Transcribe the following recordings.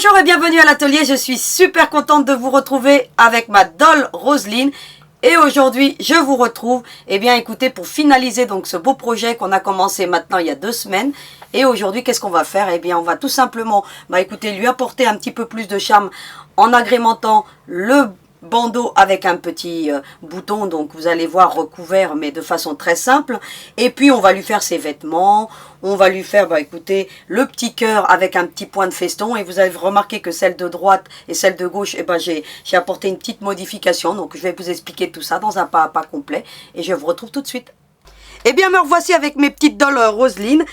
Bonjour et bienvenue à l'atelier, je suis super contente de vous retrouver avec ma doll Roselyne. Et aujourd'hui, je vous retrouve, écoutez, pour finaliser donc ce beau projet qu'on a commencé maintenant il y a 2 semaines. Et aujourd'hui, qu'est-ce qu'on va faire? On va tout simplement, écoutez, lui apporter un petit peu plus de charme en agrémentant le bandeau avec un petit bouton, donc vous allez voir recouvert mais de façon très simple. Et puis on va lui faire ses vêtements, on va lui faire écoutez, le petit cœur avec un petit point de feston. Et vous avez remarqué que celle de droite et celle de gauche, j'ai apporté une petite modification. Donc je vais vous expliquer tout ça dans un pas à pas complet et je vous retrouve tout de suite. Me revoici avec mes petites dolls Roselyne.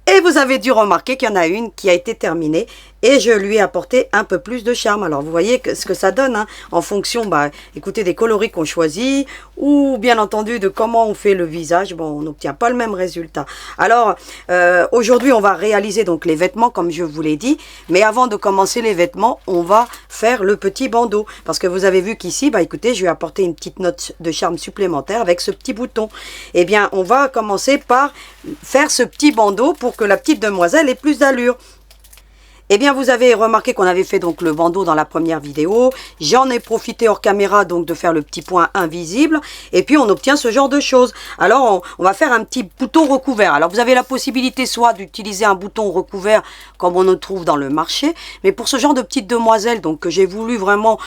Et vous avez dû remarquer qu'il y en a une qui a été terminée et je lui ai apporté un peu plus de charme. Alors vous voyez ce que ça donne hein, en fonction écoutez, des coloris qu'on choisit ou bien entendu de comment on fait le visage. Bon, on n'obtient pas le même résultat. Alors aujourd'hui on va réaliser donc les vêtements comme je vous l'ai dit. Mais avant de commencer les vêtements, on va faire le petit bandeau. Parce que vous avez vu qu'ici, écoutez, je lui ai apporté une petite note de charme supplémentaire avec ce petit bouton. On va commencer par faire ce petit bandeau pour que la petite demoiselle ait plus d'allure. Vous avez remarqué qu'on avait fait donc le bandeau dans la première vidéo. J'en ai profité hors caméra donc de faire le petit point invisible. Et puis on obtient ce genre de choses. Alors on va faire un petit bouton recouvert. Alors vous avez la possibilité soit d'utiliser un bouton recouvert comme on en trouve dans le marché. Mais pour ce genre de petite demoiselle, donc j'ai voulu vraiment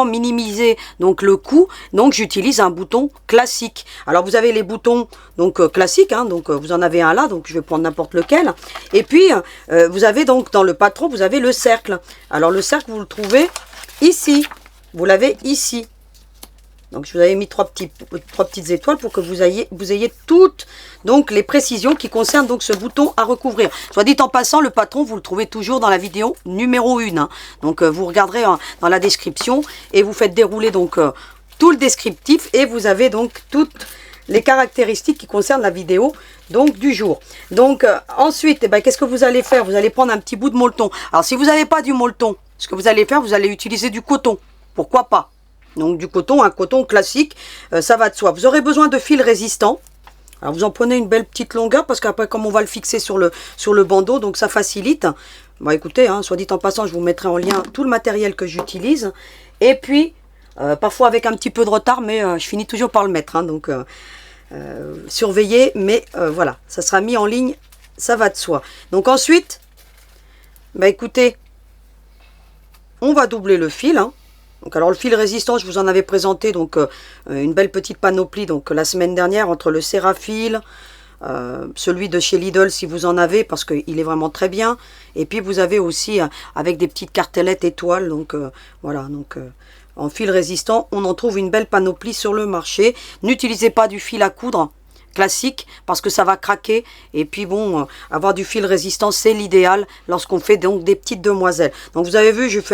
minimiser donc le coût. Donc j'utilise un bouton classique. Alors vous avez les boutons donc classiques. Donc vous en avez un là. Donc je vais prendre n'importe lequel. Et puis vous avez donc dans le patron, vous avez le cercle. Alors le cercle, vous le trouvez ici. Vous l'avez ici. Donc je vous avais mis trois petites étoiles pour que vous ayez toutes donc les précisions qui concernent donc ce bouton à recouvrir. Soit dit en passant, le patron, vous le trouvez toujours dans la vidéo numéro 1. Donc vous regarderez dans la description et vous faites dérouler donc tout le descriptif et vous avez donc toutes les caractéristiques qui concernent la vidéo donc du jour. Donc ensuite, qu'est-ce que vous allez faire? Vous allez prendre un petit bout de molleton. Alors si vous n'avez pas du molleton, ce que vous allez faire, vous allez utiliser du coton. Pourquoi pas? Donc du coton, un coton classique, ça va de soi. Vous aurez besoin de fils résistants. Alors vous en prenez une belle petite longueur parce qu'après comme on va le fixer sur le bandeau, donc ça facilite. Écoutez, soit dit en passant, je vous mettrai en lien tout le matériel que j'utilise. Et puis parfois avec un petit peu de retard, mais je finis toujours par le mettre. Donc surveillez, mais voilà, ça sera mis en ligne, ça va de soi. Donc ensuite, écoutez, on va doubler le fil. Donc alors le fil résistant, je vous en avais présenté donc une belle petite panoplie donc la semaine dernière entre le Cérafil, celui de chez Lidl si vous en avez parce qu'il est vraiment très bien. Et puis vous avez aussi avec des petites cartellettes étoiles. Donc voilà, donc en fil résistant, on en trouve une belle panoplie sur le marché. N'utilisez pas du fil à coudre classique parce que ça va craquer. Et puis bon, avoir du fil résistant, c'est l'idéal lorsqu'on fait donc des petites demoiselles. Donc vous avez vu, je fais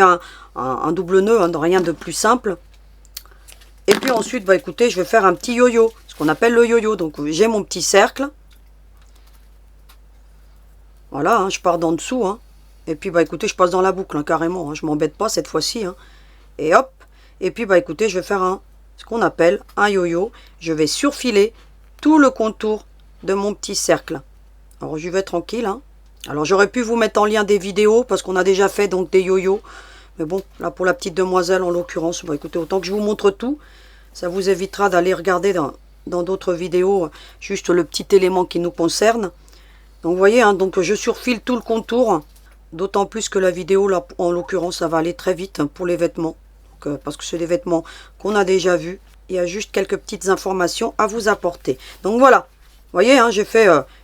un double nœud, rien de plus simple. Et puis ensuite, écoutez, je vais faire un petit yo-yo, ce qu'on appelle le yo-yo. Donc j'ai mon petit cercle. Voilà, je pars d'en dessous. Et puis écoutez, je passe dans la boucle carrément. Je m'embête pas cette fois-ci. Et hop. Et puis écoutez, je vais faire ce qu'on appelle un yo-yo. Je vais surfiler tout le contour de mon petit cercle. Alors je vais tranquille. Alors j'aurais pu vous mettre en lien des vidéos parce qu'on a déjà fait donc des yo-yo. Mais bon, là pour la petite demoiselle en l'occurrence, écoutez, autant que je vous montre tout, ça vous évitera d'aller regarder dans d'autres vidéos juste le petit élément qui nous concerne. Donc vous voyez, donc je surfile tout le contour. D'autant plus que la vidéo, là en l'occurrence, ça va aller très vite pour les vêtements. Parce que c'est des vêtements qu'on a déjà vus. Il y a juste quelques petites informations à vous apporter. Donc voilà, vous voyez,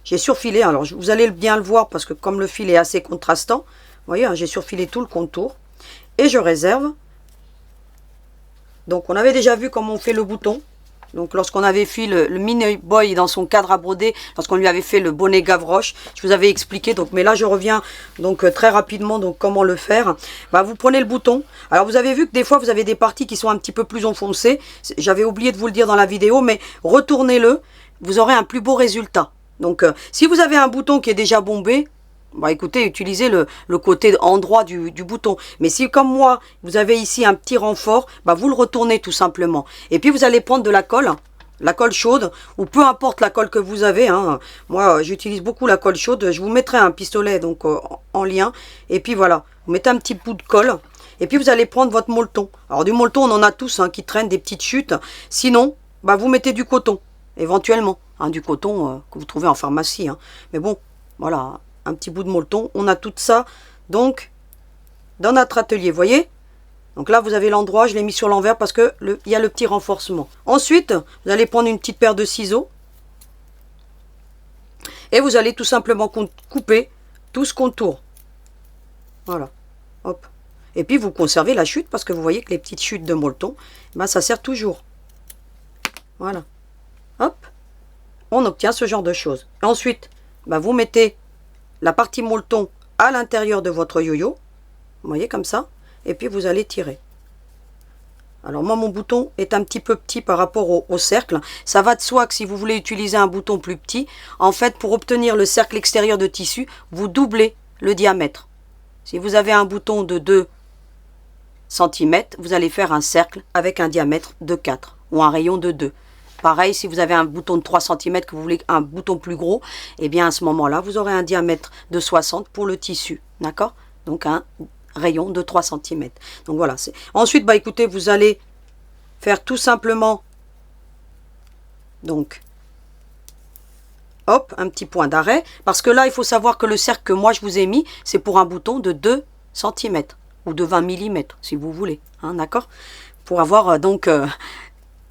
j'ai surfilé. Alors vous allez bien le voir parce que comme le fil est assez contrastant, vous voyez, j'ai surfilé tout le contour. Et je réserve. Donc on avait déjà vu comment on fait le bouton. Donc lorsqu'on avait fait le mini boy dans son cadre à broder, lorsqu'on lui avait fait le bonnet Gavroche, je vous avais expliqué. Donc mais là je reviens donc très rapidement donc comment le faire. Vous prenez le bouton. Alors vous avez vu que des fois vous avez des parties qui sont un petit peu plus enfoncées. J'avais oublié de vous le dire dans la vidéo, mais retournez-le, vous aurez un plus beau résultat. Donc si vous avez un bouton qui est déjà bombé, écoutez, utilisez le côté endroit du bouton. Mais si, comme moi, vous avez ici un petit renfort, vous le retournez tout simplement. Et puis, vous allez prendre de la colle la colle chaude, ou peu importe la colle que vous avez, hein. Moi j'utilise beaucoup la colle chaude, je vous mettrai un pistolet donc en lien, et puis voilà, vous mettez un petit bout de colle, et puis vous allez prendre votre molleton. Alors du molleton on en a tous hein, qui traînent des petites chutes, sinon bah, vous mettez du coton, éventuellement, hein, du coton que vous trouvez en pharmacie, hein. Mais bon, voilà, un petit bout de molleton, on a tout ça, donc dans notre atelier, vous voyez. Donc là, vous avez l'endroit, je l'ai mis sur l'envers parce que il y a le petit renforcement. Ensuite, vous allez prendre une petite paire de ciseaux. Et vous allez tout simplement couper tout ce contour. Voilà. Hop. Et puis, vous conservez la chute parce que vous voyez que les petites chutes de molleton, ben, ça sert toujours. Voilà. Hop. On obtient ce genre de choses. Et ensuite, ben, vous mettez la partie molleton à l'intérieur de votre yo-yo. Vous voyez comme ça. Et puis vous allez tirer. Alors moi mon bouton est un petit peu petit par rapport au cercle. Ça va de soi que si vous voulez utiliser un bouton plus petit, en fait pour obtenir le cercle extérieur de tissu, vous doublez le diamètre. Si vous avez un bouton de 2 cm, vous allez faire un cercle avec un diamètre de 4 ou un rayon de 2. Pareil, si vous avez un bouton de 3 cm, que vous voulez un bouton plus gros, et bien à ce moment-là, vous aurez un diamètre de 60 pour le tissu. D'accord? Donc un rayon de 3 cm. Donc voilà. Ensuite, bah écoutez, vous allez faire tout simplement, donc, hop, un petit point d'arrêt. Parce que là, il faut savoir que le cercle que moi je vous ai mis, c'est pour un bouton de 2 cm ou de 20 mm, si vous voulez. Hein, d'accord? Pour avoir donc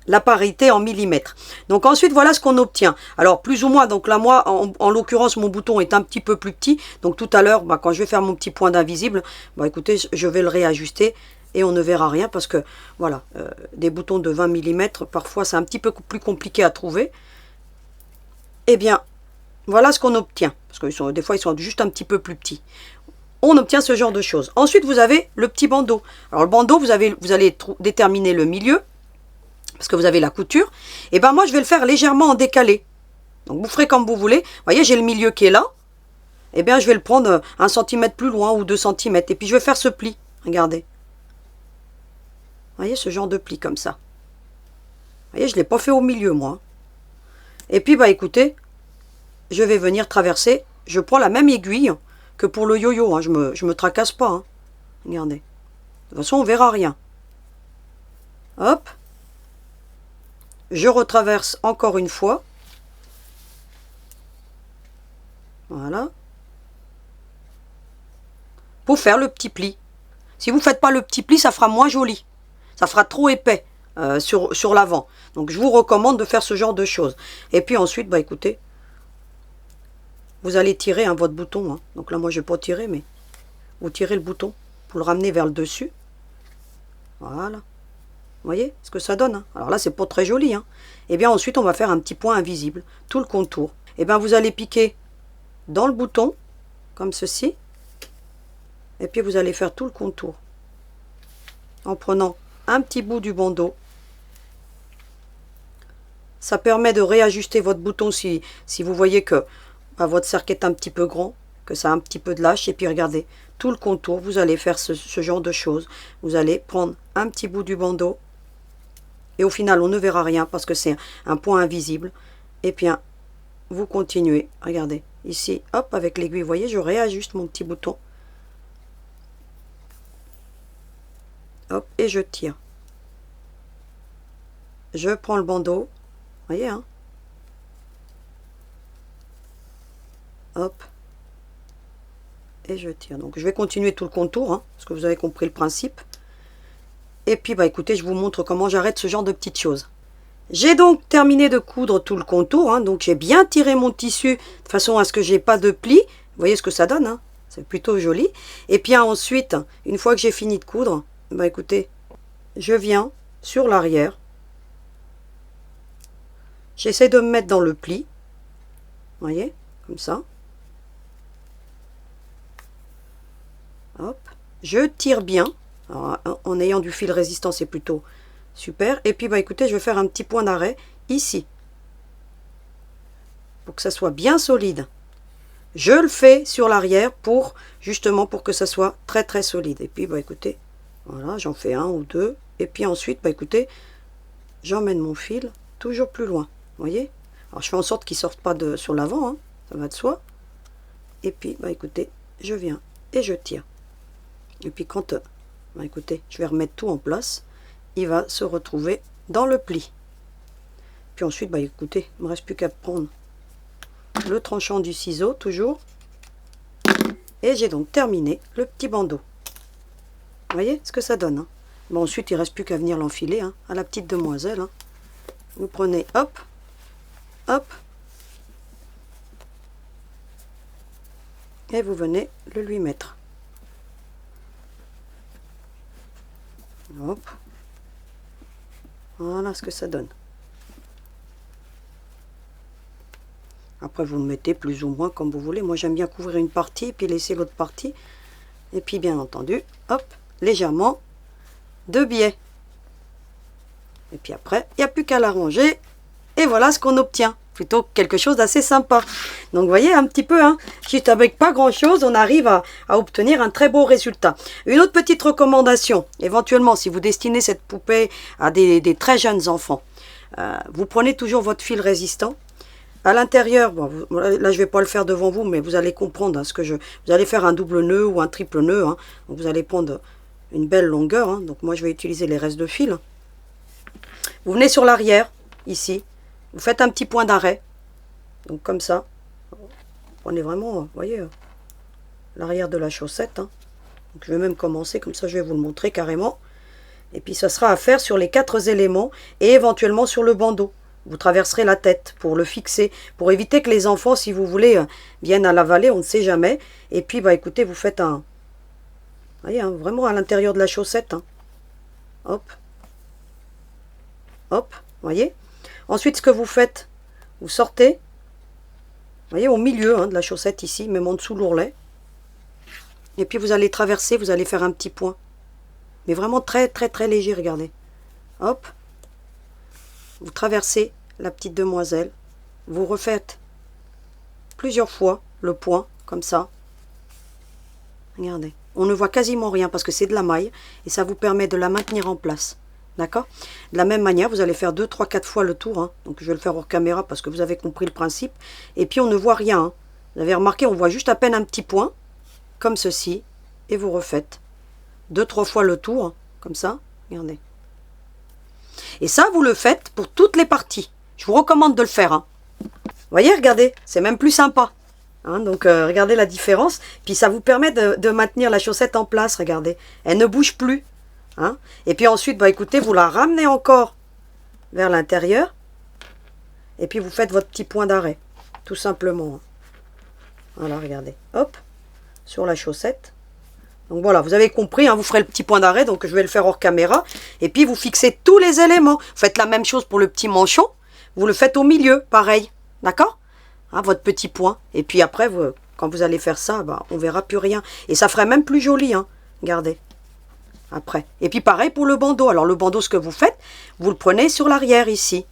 la parité en millimètres. Donc ensuite, voilà ce qu'on obtient. Alors, plus ou moins, donc là, moi, en l'occurrence, mon bouton est un petit peu plus petit. Donc tout à l'heure, bah, quand je vais faire mon petit point d'invisible, bah, écoutez, je vais le réajuster et on ne verra rien parce que, voilà, des boutons de 20 mm, parfois, c'est un petit peu plus compliqué à trouver. Eh bien, voilà ce qu'on obtient. Parce que des fois, ils sont juste un petit peu plus petits. On obtient ce genre de choses. Ensuite, vous avez le petit bandeau. Alors, le bandeau, vous allez déterminer le milieu. Parce que vous avez la couture, et ben moi je vais le faire légèrement en décalé. Donc vous ferez comme vous voulez. Vous voyez, j'ai le milieu qui est là. Et bien je vais le prendre 1 cm plus loin ou 2 cm. Et puis je vais faire ce pli. Regardez. Vous voyez ce genre de pli comme ça. Vous voyez, je ne l'ai pas fait au milieu moi. Et puis bah écoutez, je vais venir traverser. Je prends la même aiguille que pour le yo-yo. Hein. Je me tracasse pas. Hein. Regardez. De toute façon on verra rien. Hop. Je retraverse encore une fois. Voilà. Pour faire le petit pli. Si vous ne faites pas le petit pli, ça fera moins joli. Ça fera trop épais sur l'avant. Donc je vous recommande de faire ce genre de choses. Et puis ensuite, bah écoutez, vous allez tirer votre bouton. Hein. Donc là, moi, je ne vais pas tirer, mais vous tirez le bouton pour le ramener vers le dessus. Voilà. Vous voyez ce que ça donne, hein. Alors là, c'est pas très joli. Hein. Et bien ensuite, on va faire un petit point invisible, tout le contour. Et bien vous allez piquer dans le bouton, comme ceci. Et puis vous allez faire tout le contour. En prenant un petit bout du bandeau. Ça permet de réajuster votre bouton si vous voyez que bah, votre cercle est un petit peu grand, que ça a un petit peu de lâche. Et puis regardez, tout le contour, vous allez faire ce genre de choses. Vous allez prendre un petit bout du bandeau. Et au final, on ne verra rien parce que c'est un point invisible. Et bien, vous continuez. Regardez, ici, hop, avec l'aiguille, vous voyez, je réajuste mon petit bouton. Hop, et je tire. Je prends le bandeau. Vous voyez, hein. Hop. Et je tire. Donc, je vais continuer tout le contour, hein, parce que vous avez compris le principe. Et puis, bah écoutez, je vous montre comment j'arrête ce genre de petites choses. J'ai donc terminé de coudre tout le contour. Hein, donc, j'ai bien tiré mon tissu de façon à ce que j'ai pas de plis. Vous voyez ce que ça donne, hein, c'est plutôt joli. Et puis ensuite, une fois que j'ai fini de coudre, bah écoutez, je viens sur l'arrière. J'essaie de me mettre dans le pli. Vous voyez, comme ça. Hop. Je tire bien. Alors, en ayant du fil résistant, c'est plutôt super. Et puis, bah écoutez, je vais faire un petit point d'arrêt ici. Pour que ça soit bien solide. Je le fais sur l'arrière justement pour que ça soit très très solide. Et puis, bah écoutez, voilà, j'en fais un ou deux. Et puis ensuite, bah écoutez, j'emmène mon fil toujours plus loin, vous voyez. Alors je fais en sorte qu'ils ne sortent pas sur l'avant, hein, ça va de soi. Et puis, bah écoutez, je viens et je tire. Et puis quand, bah écoutez, je vais remettre tout en place, il va se retrouver dans le pli. Puis ensuite, bah écoutez, il ne me reste plus qu'à prendre le tranchant du ciseau, toujours. Et j'ai donc terminé le petit bandeau. Vous voyez ce que ça donne, hein. Bon, ensuite, il ne reste plus qu'à venir l'enfiler, hein, à la petite demoiselle, hein. Vous prenez, hop, hop, et vous venez le lui mettre. Hop. Voilà ce que ça donne. Après, vous le mettez plus ou moins comme vous voulez. Moi, j'aime bien couvrir une partie, puis laisser l'autre partie. Et puis, bien entendu, hop, légèrement de biais. Et puis après, il n'y a plus qu'à l'arranger. Et voilà ce qu'on obtient. Plutôt quelque chose d'assez sympa. Donc, vous voyez, un petit peu, hein, juste avec pas grand-chose, on arrive à obtenir un très beau résultat. Une autre petite recommandation, éventuellement, si vous destinez cette poupée à des très jeunes enfants, vous prenez toujours votre fil résistant. À l'intérieur, bon, là je vais pas le faire devant vous, mais vous allez comprendre, hein, vous allez faire un double nœud ou un triple nœud. Hein, donc vous allez prendre une belle longueur. Hein, donc moi je vais utiliser les restes de fil. Vous venez sur l'arrière, ici. Vous faites un petit point d'arrêt. Donc comme ça. Prenez vraiment, vous voyez, l'arrière de la chaussette. Hein. Donc je vais même commencer, comme ça je vais vous le montrer carrément. Et puis ça sera à faire sur les 4 éléments et éventuellement sur le bandeau. Vous traverserez la tête pour le fixer, pour éviter que les enfants, si vous voulez, viennent à l'avaler, on ne sait jamais. Et puis, bah écoutez, vous faites un... Vous voyez, hein, vraiment à l'intérieur de la chaussette. Hein. Hop. Hop, vous voyez. Ensuite, ce que vous faites, vous sortez, vous voyez, au milieu, hein, de la chaussette ici, même en dessous l'ourlet. Et puis, vous allez traverser, vous allez faire un petit point. Mais vraiment très, très, très léger, regardez. Hop. Vous traversez la petite demoiselle, vous refaites plusieurs fois le point, comme ça. Regardez, on ne voit quasiment rien parce que c'est de la maille et ça vous permet de la maintenir en place. D'accord? De la même manière, vous allez faire 2, 3, 4 fois le tour. Hein. Donc je vais le faire hors caméra parce que vous avez compris le principe. Et puis on ne voit rien. Hein. Vous avez remarqué, on voit juste à peine un petit point, comme ceci. Et vous refaites 2, 3 fois le tour, hein, comme ça. Regardez. Et ça, vous le faites pour toutes les parties. Je vous recommande de le faire. Hein. Vous voyez, regardez, c'est même plus sympa. Hein, donc, regardez la différence. Puis, ça vous permet de maintenir la chaussette en place, regardez. Elle ne bouge plus. Hein. Et puis ensuite, bah, écoutez, vous la ramenez encore vers l'intérieur. Et puis, vous faites votre petit point d'arrêt. Tout simplement. Hein. Voilà, regardez. Hop, sur la chaussette. Donc voilà, vous avez compris, hein, vous ferez le petit point d'arrêt, donc je vais le faire hors caméra. Et puis vous fixez tous les éléments. Vous faites la même chose pour le petit manchon. Vous le faites au milieu, pareil. D'accord, hein, votre petit point. Et puis après, quand vous allez faire ça, bah, on verra plus rien. Et ça ferait même plus joli, hein. Regardez. Après. Et puis pareil pour le bandeau. Alors le bandeau, ce que vous faites, vous le prenez sur l'arrière ici.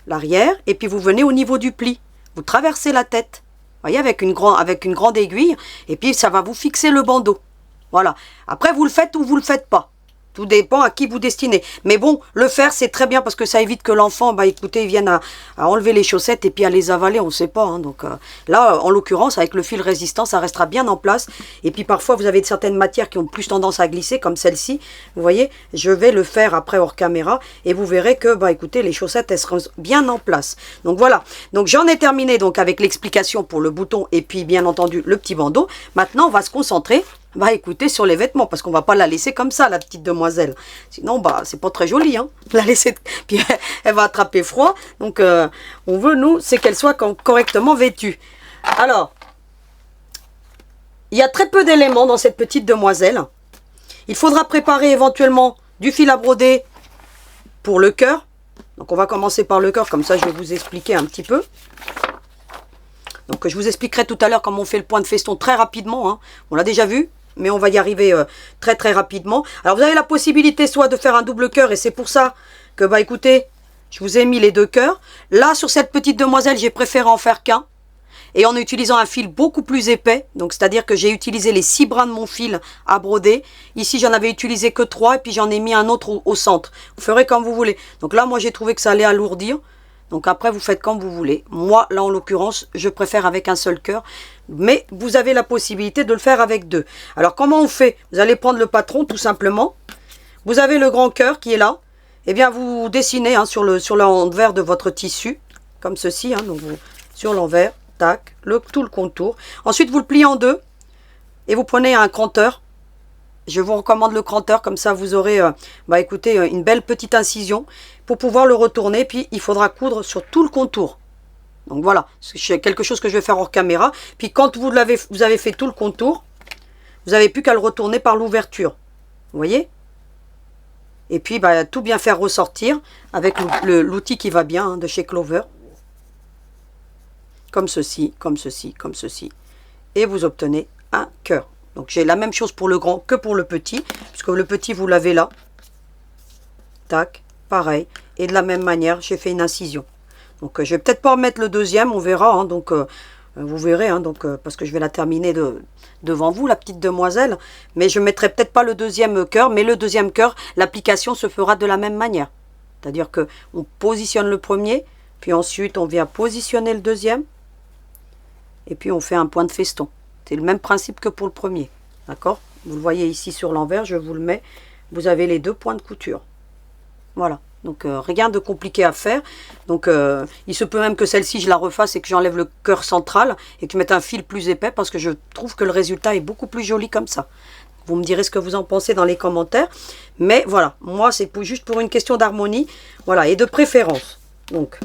L'arrière, et puis vous venez au niveau du pli. Vous traversez la tête. Vous voyez, avec une grande aiguille. Et puis ça va vous fixer le bandeau. Voilà. Après, vous le faites ou vous le faites pas. Tout dépend à qui vous destinez. Mais bon, le faire, c'est très bien parce que ça évite que l'enfant, bah écoutez, il vienne à enlever les chaussettes et puis à les avaler, on ne sait pas. Hein. Donc là, en l'occurrence, avec le fil résistant, ça restera bien en place. Et puis parfois, vous avez certaines matières qui ont plus tendance à glisser, comme celle-ci. Vous voyez, je vais le faire après hors caméra et vous verrez que, bah écoutez, les chaussettes, elles seront bien en place. Donc voilà. Donc j'en ai terminé donc avec l'explication pour le bouton et puis bien entendu le petit bandeau. Maintenant, on va se concentrer. Bah écoutez, sur les vêtements, parce qu'on va pas la laisser comme ça, la petite demoiselle. Sinon, bah c'est pas très joli, hein. La laisser, puis elle va attraper froid. Donc, on veut, nous, c'est qu'elle soit correctement vêtue. Alors, il y a très peu d'éléments dans cette petite demoiselle. Il faudra préparer éventuellement du fil à broder pour le cœur. Donc, on va commencer par le cœur, comme ça je vais vous expliquer un petit peu. Donc, je vous expliquerai tout à l'heure comment on fait le point de feston très rapidement. Hein. On l'a déjà vu. Mais on va y arriver très très rapidement. Alors vous avez la possibilité soit de faire un double cœur et c'est pour ça que bah écoutez, je vous ai mis les 2 cœurs. Là sur cette petite demoiselle, j'ai préféré en faire qu'un. Et en utilisant un fil beaucoup plus épais. Donc c'est-à-dire que j'ai utilisé les 6 brins de mon fil à broder. Ici j'en avais utilisé que 3 et puis j'en ai mis un autre au centre. Vous ferez comme vous voulez. Donc là moi j'ai trouvé que ça allait alourdir. Donc après, vous faites comme vous voulez. Moi, là, en l'occurrence, je préfère avec un seul cœur. Mais vous avez la possibilité de le faire avec deux. Alors, comment on fait? Vous allez prendre le patron, tout simplement. Vous avez le grand cœur qui est là. Eh bien, vous dessinez hein, sur l'envers de votre tissu. Comme ceci. Hein, donc sur l'envers. Tac. Tout le contour. Ensuite, vous le pliez en deux. Et vous prenez un cranteur. Je vous recommande le cranteur, comme ça vous aurez, écoutez, une belle petite incision pour pouvoir le retourner. Puis il faudra coudre sur tout le contour. Donc voilà, c'est quelque chose que je vais faire hors caméra. Puis quand vous avez fait tout le contour, vous n'avez plus qu'à le retourner par l'ouverture. Vous voyez? Et puis tout bien faire ressortir avec l'outil qui va bien hein, de chez Clover. Comme ceci, comme ceci, comme ceci. Et vous obtenez un cœur. Donc j'ai la même chose pour le grand que pour le petit, puisque le petit vous l'avez là. Tac, pareil. Et de la même manière, j'ai fait une incision. Donc je vais peut-être pas remettre le deuxième, on verra. Hein, donc vous verrez, hein, parce que je vais la terminer devant vous, la petite demoiselle. Mais je ne mettrai peut-être pas le deuxième cœur, mais le deuxième cœur, l'application se fera de la même manière. C'est-à-dire que on positionne le premier, puis ensuite on vient positionner le deuxième, et puis on fait un point de feston. C'est le même principe que pour le premier. D'accord? Vous le voyez ici sur l'envers, je vous le mets. Vous avez les deux points de couture. Voilà. Donc rien de compliqué à faire. Donc il se peut même que celle-ci je la refasse et que j'enlève le cœur central et que je mette un fil plus épais parce que je trouve que le résultat est beaucoup plus joli comme ça. Vous me direz ce que vous en pensez dans les commentaires. Mais voilà, moi c'est juste pour une question d'harmonie. Voilà, et de préférence. Donc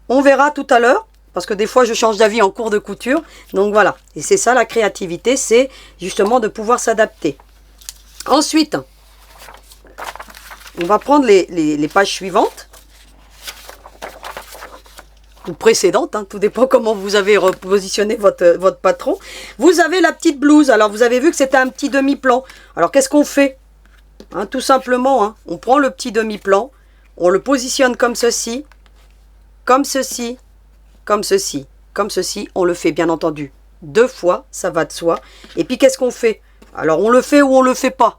on verra tout à l'heure. Parce que des fois, je change d'avis en cours de couture. Donc voilà. Et c'est ça la créativité. C'est justement de pouvoir s'adapter. Ensuite, on va prendre les pages suivantes. Ou précédentes. Hein, tout dépend comment vous avez repositionné votre patron. Vous avez la petite blouse. Alors, vous avez vu que c'était un petit demi-plan. Alors, qu'est-ce qu'on fait hein, tout simplement, hein, on prend le petit demi-plan. On le positionne comme ceci. Comme ceci. Comme ceci, comme ceci, on le fait bien entendu 2 fois, ça va de soi. Et puis qu'est-ce qu'on fait? Alors on le fait ou on le fait pas.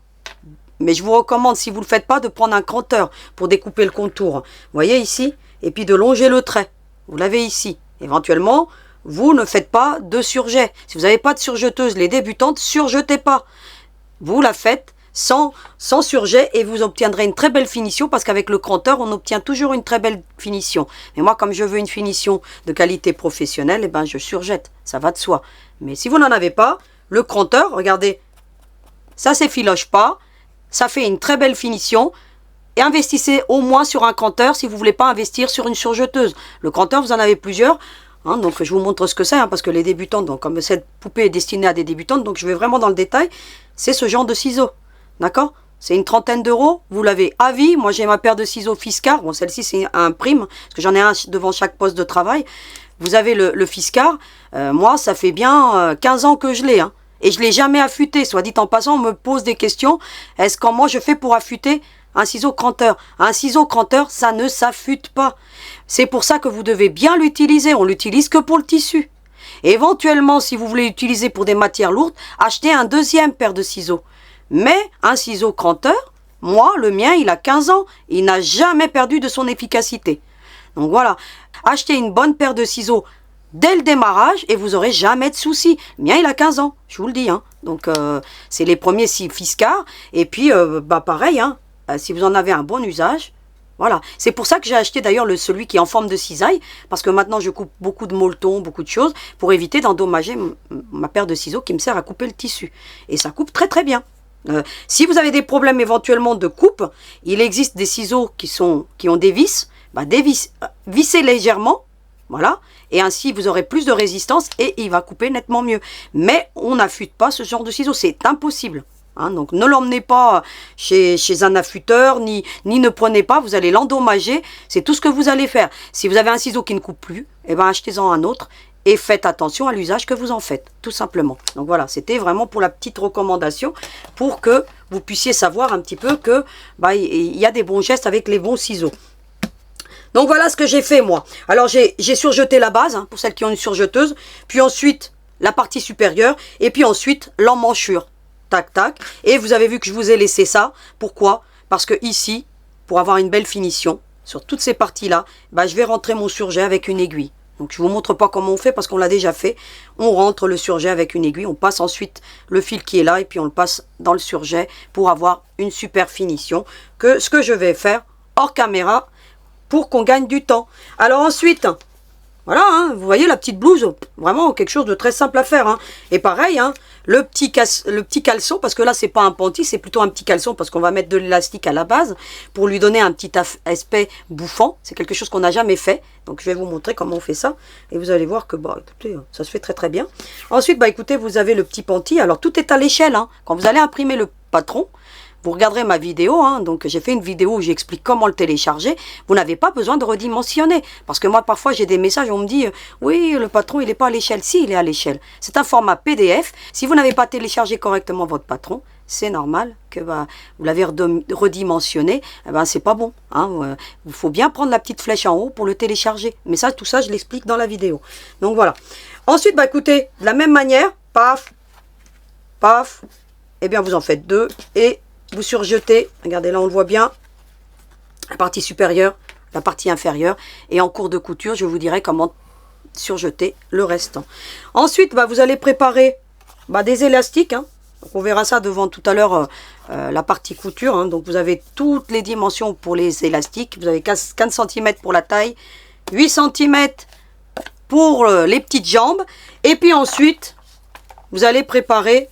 Mais je vous recommande, si vous ne le faites pas, de prendre un cranteur pour découper le contour. Vous voyez ici? Et puis de longer le trait. Vous l'avez ici. Éventuellement, vous ne faites pas de surjet. Si vous n'avez pas de surjeteuse, les débutantes, surjetez pas. Vous la faites sans surjet et vous obtiendrez une très belle finition parce qu'avec le cranteur, on obtient toujours une très belle finition. Mais moi, comme je veux une finition de qualité professionnelle, eh ben, je surjette. Ça va de soi. Mais si vous n'en avez pas, le cranteur, regardez, ça s'effiloche pas. Ça fait une très belle finition. Et investissez au moins sur un cranteur si vous ne voulez pas investir sur une surjeteuse. Le cranteur, vous en avez plusieurs. Hein, donc je vous montre ce que c'est, hein, parce que les débutantes, donc, comme cette poupée est destinée à des débutantes, donc je vais vraiment dans le détail, c'est ce genre de ciseaux. D'accord? C'est une trentaine d'euros, vous l'avez à vie. Moi j'ai ma paire de ciseaux Fiskars, bon celle-ci c'est un prime, parce que j'en ai un devant chaque poste de travail. Vous avez le Fiskars, moi ça fait bien 15 ans que je l'ai, hein, et je ne l'ai jamais affûté. Soit dit en passant, on me pose des questions, comment je fais pour affûter un ciseau cranteur? Un ciseau cranteur, ça ne s'affûte pas. C'est pour ça que vous devez bien l'utiliser, on l'utilise que pour le tissu. Et éventuellement, si vous voulez l'utiliser pour des matières lourdes, achetez un deuxième paire de ciseaux. Mais un ciseau cranteur, moi, le mien, il a 15 ans. Il n'a jamais perdu de son efficacité. Donc voilà, achetez une bonne paire de ciseaux dès le démarrage et vous n'aurez jamais de soucis. Le mien, il a 15 ans, je vous le dis. Hein. Donc c'est les premiers Fiskars. Et puis, pareil, hein, si vous en avez un bon usage, voilà. C'est pour ça que j'ai acheté d'ailleurs celui qui est en forme de cisaille. Parce que maintenant, je coupe beaucoup de molletons, beaucoup de choses, pour éviter d'endommager ma paire de ciseaux qui me sert à couper le tissu. Et ça coupe très très bien. Si vous avez des problèmes éventuellement de coupe, il existe des ciseaux qui ont des vis, vissez légèrement, voilà, et ainsi vous aurez plus de résistance et il va couper nettement mieux. Mais on n'affûte pas ce genre de ciseaux, c'est impossible. Hein, donc ne l'emmenez pas chez un affûteur, ni ne prenez pas, vous allez l'endommager, c'est tout ce que vous allez faire. Si vous avez un ciseau qui ne coupe plus, eh ben achetez-en un autre. Et faites attention à l'usage que vous en faites, tout simplement. Donc voilà, c'était vraiment pour la petite recommandation, pour que vous puissiez savoir un petit peu que il y a des bons gestes avec les bons ciseaux. Donc voilà ce que j'ai fait moi. Alors j'ai surjeté la base, hein, pour celles qui ont une surjeteuse, puis ensuite la partie supérieure, et puis ensuite l'emmanchure. Tac, tac. Et vous avez vu que je vous ai laissé ça. Pourquoi? Parce que ici, pour avoir une belle finition, sur toutes ces parties-là, je vais rentrer mon surjet avec une aiguille. Donc je ne vous montre pas comment on fait parce qu'on l'a déjà fait. On rentre le surjet avec une aiguille, on passe ensuite le fil qui est là et puis on le passe dans le surjet pour avoir une super finition. Ce que je vais faire hors caméra pour qu'on gagne du temps. Alors ensuite, voilà, hein, vous voyez la petite blouse, vraiment quelque chose de très simple à faire. Hein. Et pareil, hein, le petit caleçon, parce que là c'est pas un panty, c'est plutôt un petit caleçon parce qu'on va mettre de l'élastique à la base pour lui donner un petit aspect bouffant. C'est quelque chose qu'on n'a jamais fait. Donc je vais vous montrer comment on fait ça. Et vous allez voir que, écoutez, ça se fait très très bien. Ensuite, écoutez, vous avez le petit panty. Alors tout est à l'échelle. Hein. Quand vous allez imprimer le patron, vous regarderez ma vidéo, hein, donc j'ai fait une vidéo où j'explique comment le télécharger. Vous n'avez pas besoin de redimensionner. Parce que moi, parfois, j'ai des messages où on me dit « Oui, le patron, il n'est pas à l'échelle. » Si, il est à l'échelle. C'est un format PDF. Si vous n'avez pas téléchargé correctement votre patron, c'est normal que vous l'avez redimensionné. C'est pas bon. Hein. Il faut bien prendre la petite flèche en haut pour le télécharger. Mais ça, tout ça, je l'explique dans la vidéo. Donc voilà. Ensuite, écoutez, de la même manière, paf, paf, eh bien, vous en faites deux et vous surjetez, regardez là on le voit bien, la partie supérieure, la partie inférieure, et en cours de couture je vous dirai comment surjeter le restant. Ensuite vous allez préparer des élastiques, hein. Donc, on verra ça devant tout à l'heure la partie couture, hein. Donc vous avez toutes les dimensions pour les élastiques, vous avez 15 cm pour la taille, 8 cm pour les petites jambes, et puis ensuite vous allez préparer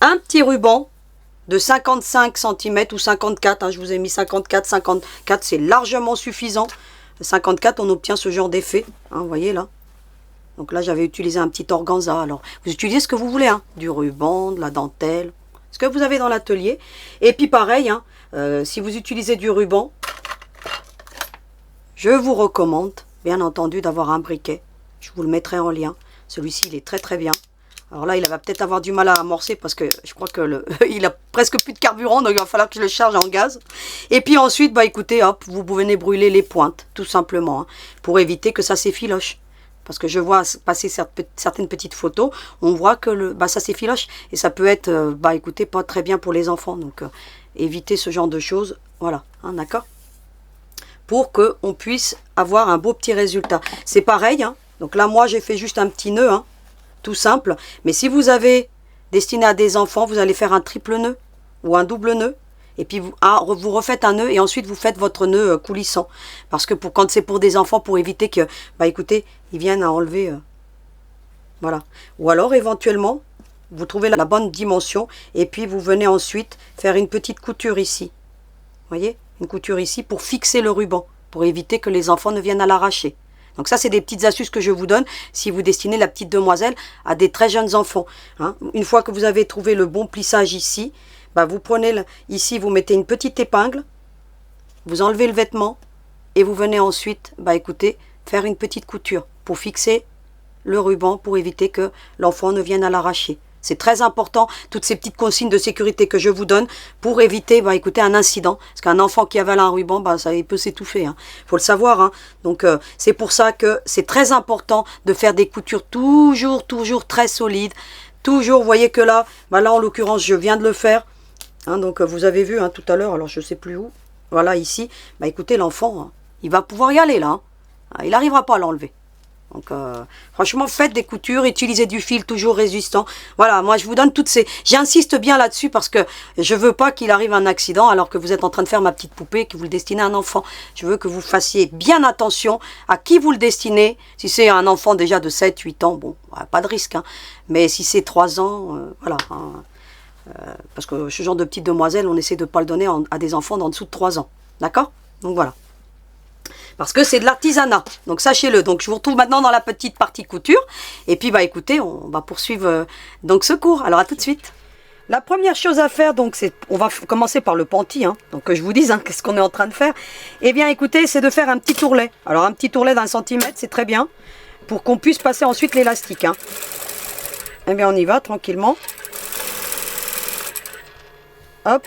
un petit ruban de 55 cm ou 54, hein, je vous ai mis 54, c'est largement suffisant. 54, on obtient ce genre d'effet, hein, vous voyez là. Donc là, j'avais utilisé un petit organza. Alors, vous utilisez ce que vous voulez, hein, du ruban, de la dentelle, ce que vous avez dans l'atelier. Et puis pareil, hein, si vous utilisez du ruban, je vous recommande, bien entendu, d'avoir un briquet. Je vous le mettrai en lien. Celui-ci, il est très très bien. Alors là, il va peut-être avoir du mal à amorcer parce que je crois que il a presque plus de carburant, donc il va falloir que je le charge en gaz. Et puis ensuite, écoutez, hop, vous venez brûler les pointes, tout simplement, hein, pour éviter que ça s'effiloche. Parce que je vois passer certaines petites photos, on voit que ça s'effiloche et ça peut être, écoutez, pas très bien pour les enfants. Donc, évitez ce genre de choses, voilà, hein, d'accord, pour qu'on puisse avoir un beau petit résultat. C'est pareil, hein, donc là, moi, j'ai fait juste un petit nœud, hein, tout simple, mais si vous avez destiné à des enfants, vous allez faire un triple nœud ou un double nœud, et puis vous refaites un nœud et ensuite vous faites votre nœud coulissant, parce que quand c'est pour des enfants, pour éviter que, écoutez, ils viennent à enlever, voilà, ou alors éventuellement, vous trouvez la bonne dimension, et puis vous venez ensuite faire une petite couture ici, voyez, une couture ici pour fixer le ruban, pour éviter que les enfants ne viennent à l'arracher. Donc ça, c'est des petites astuces que je vous donne si vous destinez la petite demoiselle à des très jeunes enfants. Hein. Une fois que vous avez trouvé le bon plissage ici, vous prenez, ici, vous mettez une petite épingle, vous enlevez le vêtement et vous venez ensuite, écoutez, faire une petite couture pour fixer le ruban pour éviter que l'enfant ne vienne à l'arracher. C'est très important, toutes ces petites consignes de sécurité que je vous donne pour éviter, écoutez, un incident. Parce qu'un enfant qui avale un ruban, il peut s'étouffer. Hein. Faut le savoir. Hein. Donc, c'est pour ça que c'est très important de faire des coutures toujours très solides. Toujours, vous voyez que là, là en l'occurrence, je viens de le faire. Hein, donc, vous avez vu tout à l'heure, alors je ne sais plus où. Voilà, ici. Écoutez, l'enfant, hein, il va pouvoir y aller là. Hein. Il n'arrivera pas à l'enlever. Donc, franchement, faites des coutures, utilisez du fil toujours résistant. Voilà, moi, je vous donne toutes ces... J'insiste bien là-dessus parce que je veux pas qu'il arrive un accident alors que vous êtes en train de faire ma petite poupée et que vous le destinez à un enfant. Je veux que vous fassiez bien attention à qui vous le destinez. Si c'est un enfant déjà de 7, 8 ans, bon, pas de risque. Hein. Mais si c'est 3 ans, voilà. Hein, parce que ce genre de petite demoiselle, on essaie de ne pas le donner à des enfants d'en dessous de 3 ans. D'accord? Donc, voilà. Parce que c'est de l'artisanat, donc sachez-le. Donc je vous retrouve maintenant dans la petite partie couture. Et puis écoutez, on va poursuivre donc ce cours. Alors à tout de suite. La première chose à faire, donc c'est, on va commencer par le panty. Hein, donc que je vous dise qu'est-ce qu'on est en train de faire. Eh bien écoutez, c'est de faire un petit ourlet. Alors un petit ourlet d'1 centimètre, c'est très bien. Pour qu'on puisse passer ensuite l'élastique. Hein. Eh bien on y va tranquillement. Hop.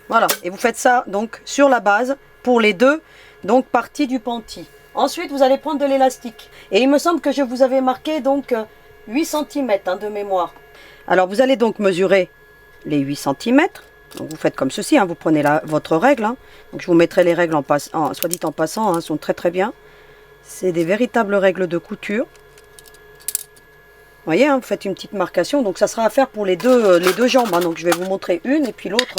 Voilà, et vous faites ça donc sur la base pour les deux donc parties du panty. Ensuite, vous allez prendre de l'élastique. Et il me semble que je vous avais marqué donc 8 cm de mémoire. Alors, vous allez donc mesurer les 8 cm. Donc vous faites comme ceci, hein, vous prenez votre règle. Hein. Donc je vous mettrai les règles soit dit en passant, hein, sont très très bien. C'est des véritables règles de couture. Vous voyez, hein, vous faites une petite marcation. Donc ça sera à faire pour les deux jambes. Hein. Donc je vais vous montrer une et puis l'autre.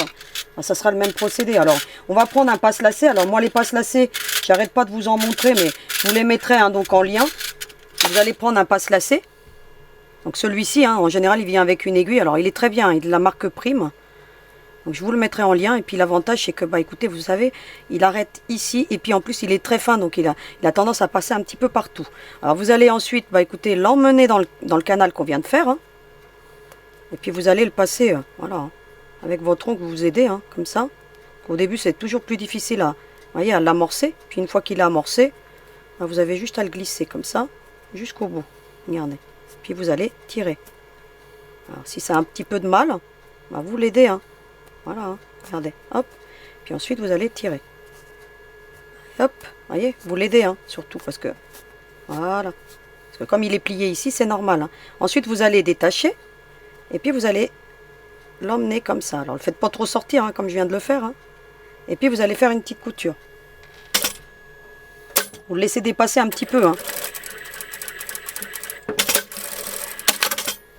Ça sera le même procédé. Alors on va prendre un passe-lacet. Alors moi les passe-lacets, j'arrête pas de vous en montrer, mais je vous les mettrai hein, donc en lien. Vous allez prendre un passe-lacet. Donc celui-ci, hein, en général, il vient avec une aiguille. Alors il est très bien, il est de la marque Prime. Donc je vous le mettrai en lien. Et puis l'avantage, c'est que, bah écoutez, vous savez, il arrête ici. Et puis en plus, il est très fin. Donc il a tendance à passer un petit peu partout. Alors vous allez ensuite, bah écoutez, l'emmener dans le canal qu'on vient de faire. Hein. Et puis vous allez le passer, voilà, hein, avec votre ongle, vous aidez, hein, comme ça. Au début, c'est toujours plus difficile à l'amorcer. Puis une fois qu'il est amorcé, bah, vous avez juste à le glisser comme ça, jusqu'au bout. Regardez. Puis vous allez tirer. Alors si ça a un petit peu de mal, bah, vous l'aidez, hein. Voilà, hein. Regardez, hop. Puis ensuite, vous allez tirer. Hop, voyez, vous l'aidez, hein, surtout, parce que, voilà. Parce que comme il est plié ici, c'est normal. Hein. Ensuite, vous allez détacher, et puis vous allez l'emmener comme ça. Alors, ne le faites pas trop sortir, hein, comme je viens de le faire. Hein. Et puis, vous allez faire une petite couture. Vous le laissez dépasser un petit peu, hein.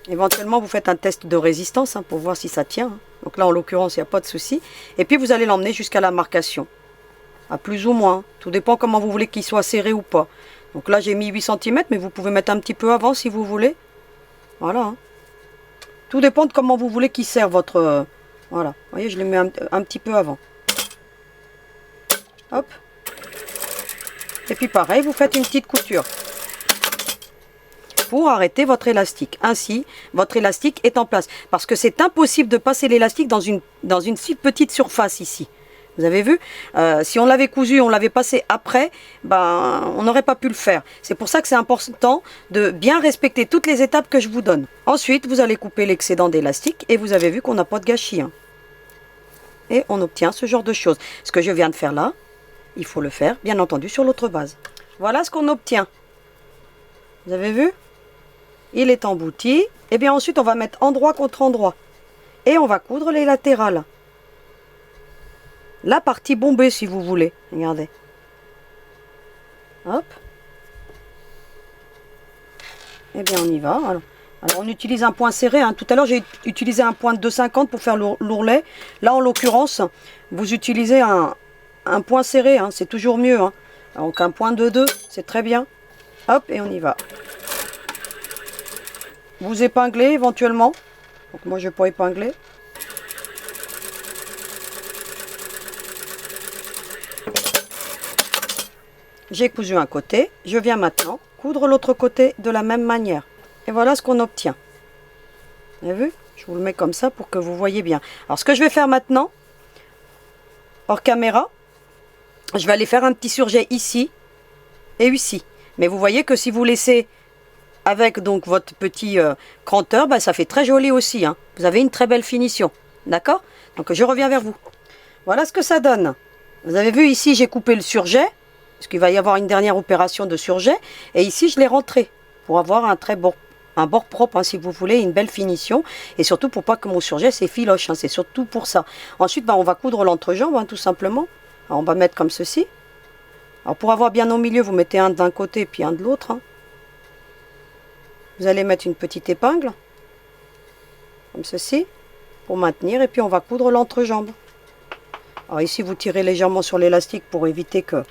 Éventuellement, vous faites un test de résistance hein, pour voir si ça tient. Hein. Donc là, en l'occurrence, il n'y a pas de souci. Et puis, vous allez l'emmener jusqu'à la marcation. À plus ou moins. Tout dépend comment vous voulez qu'il soit serré ou pas. Donc là, j'ai mis 8 cm, mais vous pouvez mettre un petit peu avant si vous voulez. Voilà. Hein. Tout dépend de comment vous voulez qu'il serre votre... voilà. Vous voyez, je le mets un petit peu avant. Hop. Et puis pareil, vous faites une petite couture. Pour arrêter votre élastique. Ainsi, votre élastique est en place. Parce que c'est impossible de passer l'élastique dans une si petite surface ici. Vous avez vu, si on l'avait cousu, on l'avait passé après, ben, on n'aurait pas pu le faire. C'est pour ça que c'est important de bien respecter toutes les étapes que je vous donne. Ensuite, vous allez couper l'excédent d'élastique et vous avez vu qu'on n'a pas de gâchis. Hein. Et on obtient ce genre de choses. Ce que je viens de faire là, il faut le faire, bien entendu, sur l'autre base. Voilà ce qu'on obtient. Vous avez vu ? Il est embouti. Et bien ensuite, on va mettre endroit contre endroit. Et on va coudre les latérales. La partie bombée, si vous voulez. Regardez. Hop. Et bien, on y va. Alors on utilise un point serré. Hein. Tout à l'heure, j'ai utilisé un point de 2,50 pour faire l'ourlet. Là, en l'occurrence, vous utilisez un point serré. Hein. C'est toujours mieux. Hein. Donc, un point de 2, c'est très bien. Hop, et on y va. Vous épinglez éventuellement. Donc moi je ne vais pas épingler. J'ai cousu un côté. Je viens maintenant coudre l'autre côté de la même manière. Et voilà ce qu'on obtient. Vous avez vu? Je vous le mets comme ça pour que vous voyez bien. Alors ce que je vais faire maintenant, hors caméra, je vais aller faire un petit surjet ici et ici. Mais vous voyez que si vous laissez avec donc votre petit cranteur, bah, ça fait très joli aussi. Hein. Vous avez une très belle finition. D'accord? Donc je reviens vers vous. Voilà ce que ça donne. Vous avez vu ici, j'ai coupé le surjet. Parce qu'il va y avoir une dernière opération de surjet. Et ici, je l'ai rentré. Pour avoir un bord propre, hein, si vous voulez, une belle finition. Et surtout pour pas que mon surjet s'effiloche. Hein, c'est surtout pour ça. Ensuite, bah, on va coudre l'entrejambe, hein, tout simplement. Alors, on va mettre comme ceci. Alors pour avoir bien au milieu, vous mettez un d'un côté puis un de l'autre. Hein. Vous allez mettre une petite épingle, comme ceci, pour maintenir, et puis on va coudre l'entrejambe. Alors ici, vous tirez légèrement sur l'élastique pour éviter que...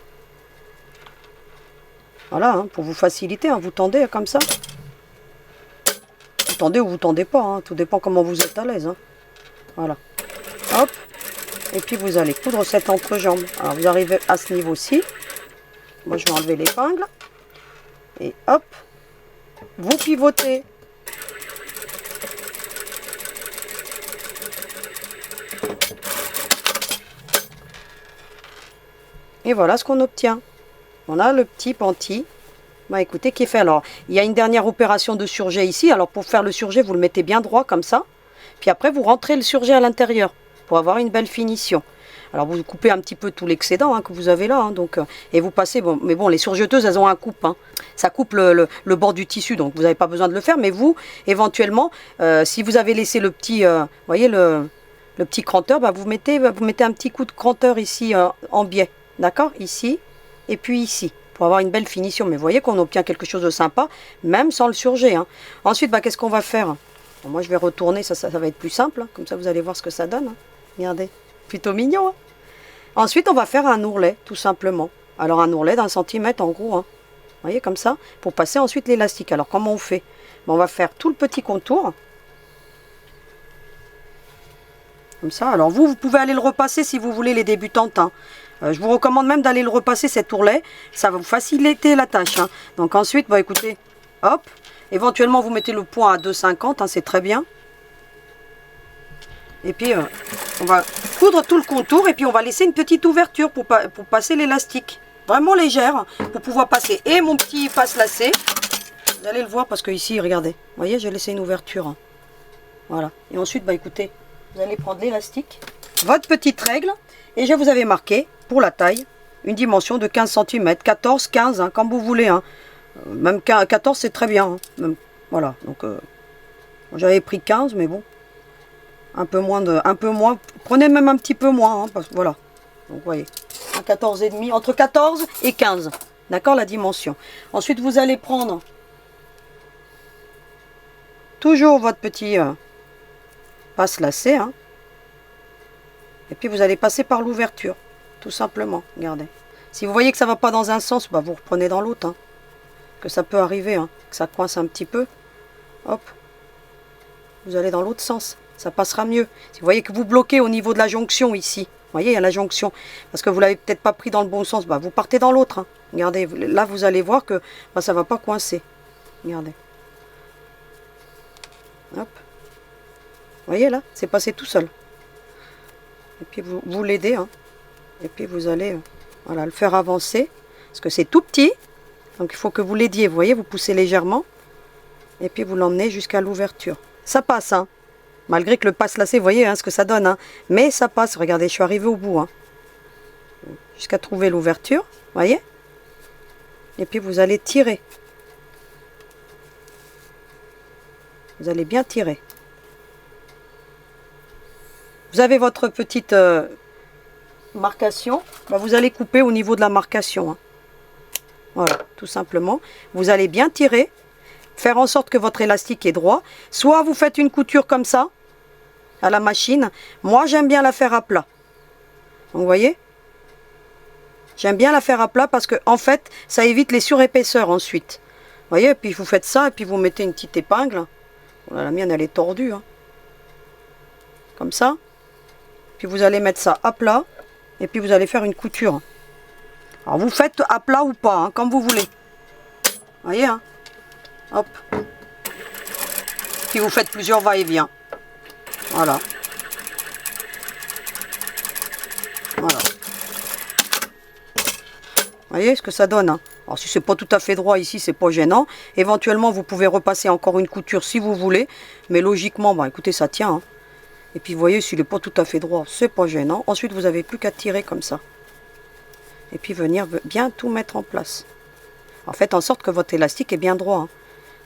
Voilà, hein, pour vous faciliter, hein, vous tendez hein, comme ça. Vous tendez ou vous tendez pas, hein, tout dépend comment vous êtes à l'aise. Hein. Voilà. Hop. Et puis vous allez coudre cette entrejambe. Alors vous arrivez à ce niveau-ci. Moi, je vais enlever l'épingle. Et hop. Vous pivotez. Et voilà ce qu'on obtient. On a le petit panty. Bah écoutez, qui est fait. Alors, il y a une dernière opération de surjet ici. Alors, pour faire le surjet, vous le mettez bien droit comme ça. Puis après, vous rentrez le surjet à l'intérieur pour avoir une belle finition. Alors, vous coupez un petit peu tout l'excédent hein, que vous avez là. Hein, donc, et vous passez... Bon, mais bon, les surjeteuses, elles ont un coupe. Hein. Ça coupe le bord du tissu. Donc, vous n'avez pas besoin de le faire. Mais vous, éventuellement, si vous avez laissé le petit... voyez, le petit cranteur, bah, vous mettez un petit coup de cranteur ici en biais, d'accord, ici, et puis ici, pour avoir une belle finition. Mais vous voyez qu'on obtient quelque chose de sympa, même sans le surjet, hein. Ensuite, bah, qu'est-ce qu'on va faire? Bon, moi, je vais retourner, ça va être plus simple, hein. Comme ça, vous allez voir ce que ça donne, hein. Regardez, plutôt mignon, hein. Ensuite, on va faire un ourlet, tout simplement. Alors, un ourlet d'1 centimètre, en gros, hein. Vous voyez, comme ça, pour passer ensuite l'élastique. Alors, comment on fait? Bon, on va faire tout le petit contour. Comme ça. Alors, vous pouvez aller le repasser si vous voulez, les débutantes, hein. Je vous recommande même d'aller le repasser, cet ourlet. Ça va vous faciliter la tâche, hein. Donc, ensuite, bah, écoutez, hop. Éventuellement, vous mettez le point à 2,50, hein, c'est très bien. Et puis, on va coudre tout le contour et puis on va laisser une petite ouverture pour passer l'élastique. Vraiment légère, pour pouvoir passer. Et mon petit passe-lacet, vous allez le voir parce que ici, regardez, vous voyez, j'ai laissé une ouverture, hein. Voilà. Et ensuite, bah écoutez, vous allez prendre l'élastique, votre petite règle, et je vous avais marqué, pour la taille, une dimension de 15 cm, 14, 15, hein, comme vous voulez, hein. Même 14, c'est très bien, hein. Même, voilà, donc j'avais pris 15, mais bon, un peu moins, prenez même un petit peu moins, hein, parce que voilà, donc vous voyez, un 14,5, entre 14 et 15, d'accord, la dimension. Ensuite, vous allez prendre toujours votre petit passe-lacet, hein, et puis vous allez passer par l'ouverture, tout simplement, regardez. Si vous voyez que ça ne va pas dans un sens, bah, vous reprenez dans l'autre, hein, que ça peut arriver, hein, que ça coince un petit peu, hop, vous allez dans l'autre sens, ça passera mieux. Si vous voyez que vous bloquez au niveau de la jonction ici, vous voyez, il y a la jonction, parce que vous l'avez peut-être pas pris dans le bon sens, bah, vous partez dans l'autre, hein. Regardez, là vous allez voir que bah, ça ne va pas coincer, regardez, hop, vous voyez là, c'est passé tout seul. Et puis vous l'aidez, hein. Et puis vous allez voilà, le faire avancer, parce que c'est tout petit, donc il faut que vous l'aidiez, vous voyez, vous poussez légèrement, et puis vous l'emmenez jusqu'à l'ouverture. Ça passe, hein, malgré que le passe-lacet, vous voyez hein, ce que ça donne, hein, mais ça passe, regardez, je suis arrivé au bout, hein, jusqu'à trouver l'ouverture, vous voyez, et puis vous allez tirer. Vous allez bien tirer. Vous avez votre petite marcation, bah, vous allez couper au niveau de la marcation, hein. Voilà, tout simplement. Vous allez bien tirer, faire en sorte que votre élastique est droit. Soit vous faites une couture comme ça, à la machine. Moi, j'aime bien la faire à plat. Donc, vous voyez? J'aime bien la faire à plat parce que, en fait, ça évite les surépaisseurs ensuite. Vous voyez? Et puis, vous faites ça et puis vous mettez une petite épingle. Voilà, la mienne, elle est tordue, hein. Comme ça. Puis, vous allez mettre ça à plat. Et puis, vous allez faire une couture. Alors, vous faites à plat ou pas, hein, comme vous voulez. Vous voyez, hein? Hop. Puis, vous faites plusieurs va-et-vient. Voilà. Voilà. Vous voyez ce que ça donne, hein? Alors, si c'est pas tout à fait droit ici, c'est pas gênant. Éventuellement, vous pouvez repasser encore une couture si vous voulez. Mais logiquement, bah, écoutez, ça tient, hein. Et puis, vous voyez, s'il n'est pas tout à fait droit, c'est pas gênant. Ensuite, vous n'avez plus qu'à tirer comme ça. Et puis, venir bien tout mettre en place. En fait, en sorte que votre élastique est bien droit, hein,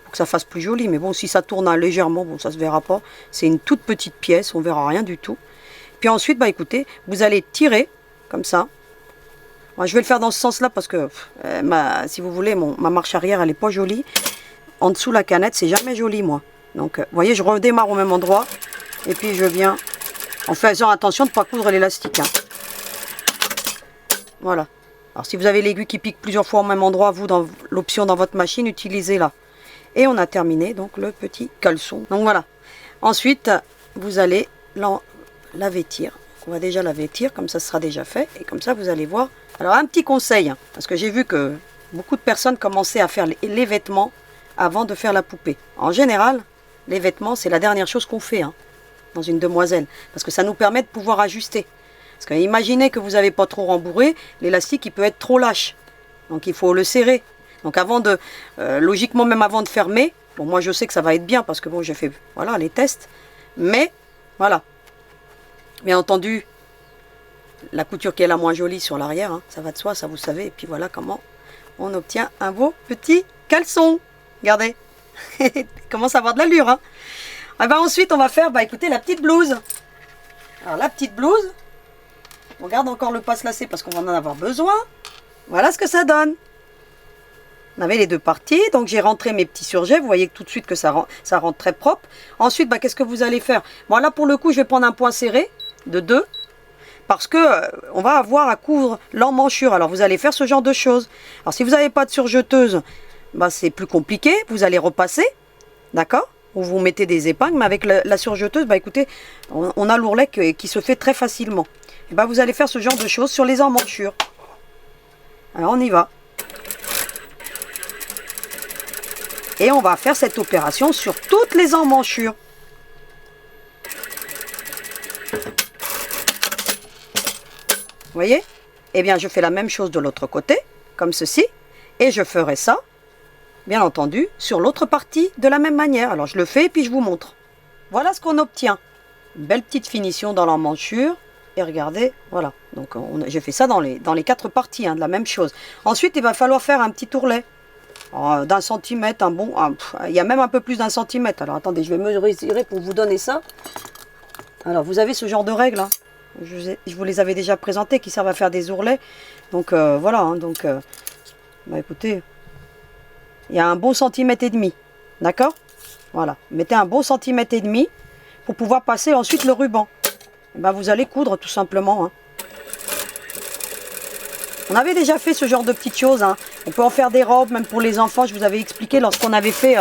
pour que ça fasse plus joli. Mais bon, si ça tourne légèrement, bon, ça se verra pas. C'est une toute petite pièce, on verra rien du tout. Puis ensuite, bah, écoutez, vous allez tirer comme ça. Moi, je vais le faire dans ce sens-là parce que, si vous voulez, ma marche arrière, elle n'est pas jolie. En dessous, la canette, c'est jamais joli, moi. Donc, vous voyez, je redémarre au même endroit. Et puis, je viens en faisant attention de ne pas coudre l'élastique, hein. Voilà. Alors, si vous avez l'aiguille qui pique plusieurs fois au même endroit, vous, dans l'option dans votre machine, utilisez-la. Et on a terminé, donc, le petit caleçon. Donc, voilà. Ensuite, vous allez la vêtir. On va déjà la vêtir, comme ça sera déjà fait. Et comme ça, vous allez voir. Alors, un petit conseil, hein, parce que j'ai vu que beaucoup de personnes commençaient à faire les vêtements avant de faire la poupée. En général, les vêtements, c'est la dernière chose qu'on fait, hein, dans une demoiselle. Parce que ça nous permet de pouvoir ajuster. Parce que imaginez que vous n'avez pas trop rembourré, l'élastique, il peut être trop lâche. Donc, il faut le serrer. Donc, avant de, logiquement, même avant de fermer, bon, moi, je sais que ça va être bien parce que, bon, j'ai fait, voilà, les tests. Mais, voilà. Bien entendu, la couture qui est la moins jolie sur l'arrière, hein, ça va de soi, ça vous savez. Et puis, voilà comment on obtient un beau petit caleçon. Regardez. Il commence à avoir de l'allure, hein. Et ben ensuite, on va faire, bah, écoutez, la petite blouse. Alors la petite blouse, on garde encore le passe-lacet parce qu'on va en avoir besoin. Voilà ce que ça donne. On avait les deux parties, donc j'ai rentré mes petits surjets. Vous voyez tout de suite que ça rentre très propre. Ensuite, qu'est-ce que vous allez faire? Bon, là pour le coup, je vais prendre un point serré de 2 parce que on va avoir à coudre l'emmanchure. Alors vous allez faire ce genre de choses. Alors si vous n'avez pas de surjeteuse, c'est plus compliqué. Vous allez repasser, d'accord? Ou vous mettez des épingles, mais avec la surjeteuse, écoutez, on a l'ourlet qui se fait très facilement. Et vous allez faire ce genre de choses sur les emmanchures. Alors on y va. Et on va faire cette opération sur toutes les emmanchures. Vous voyez? Eh bien, je fais la même chose de l'autre côté, comme ceci. Et je ferai ça, bien entendu, sur l'autre partie de la même manière. Alors, je le fais et puis je vous montre. Voilà ce qu'on obtient. Une belle petite finition dans l'emmanchure. Et regardez, voilà. Donc, j'ai fait ça dans les 4 parties, de la même chose. Ensuite, il va falloir faire un petit ourlet. D'un centimètre, il y a même un peu plus d'un centimètre. Alors attendez, je vais mesurer pour vous donner ça. Alors vous avez ce genre de règles, je vous les avais déjà présentées, qui servent à faire des ourlets. Donc voilà, écoutez, il y a un bon centimètre et demi, d'accord? Voilà, mettez un bon centimètre et demi pour pouvoir passer ensuite le ruban. Et vous allez coudre tout simplement. On avait déjà fait ce genre de petites choses. On peut en faire des robes, même pour les enfants. Je vous avais expliqué lorsqu'on avait fait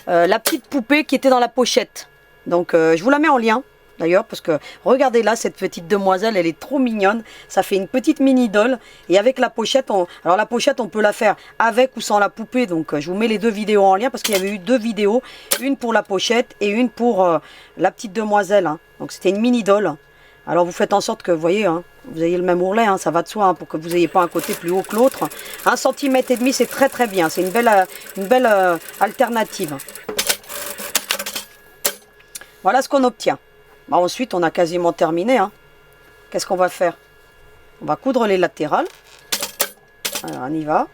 la petite poupée qui était dans la pochette. Donc, je vous la mets en lien, d'ailleurs, parce que regardez là, cette petite demoiselle, elle est trop mignonne. Ça fait une petite mini-doll. Et avec la pochette, alors la pochette, on peut la faire avec ou sans la poupée. Donc, je vous mets les 2 vidéos en lien parce qu'il y avait eu 2 vidéos. Une pour la pochette et une pour la petite demoiselle. Donc, c'était une mini-doll. Alors vous faites en sorte que, vous voyez, vous ayez le même ourlet, ça va de soi, pour que vous n'ayez pas un côté plus haut que l'autre. 1,5 cm, c'est très très bien, c'est une belle alternative. Voilà ce qu'on obtient. Ensuite, on a quasiment terminé. Qu'est-ce qu'on va faire? On va coudre les latérales. Alors, on y va.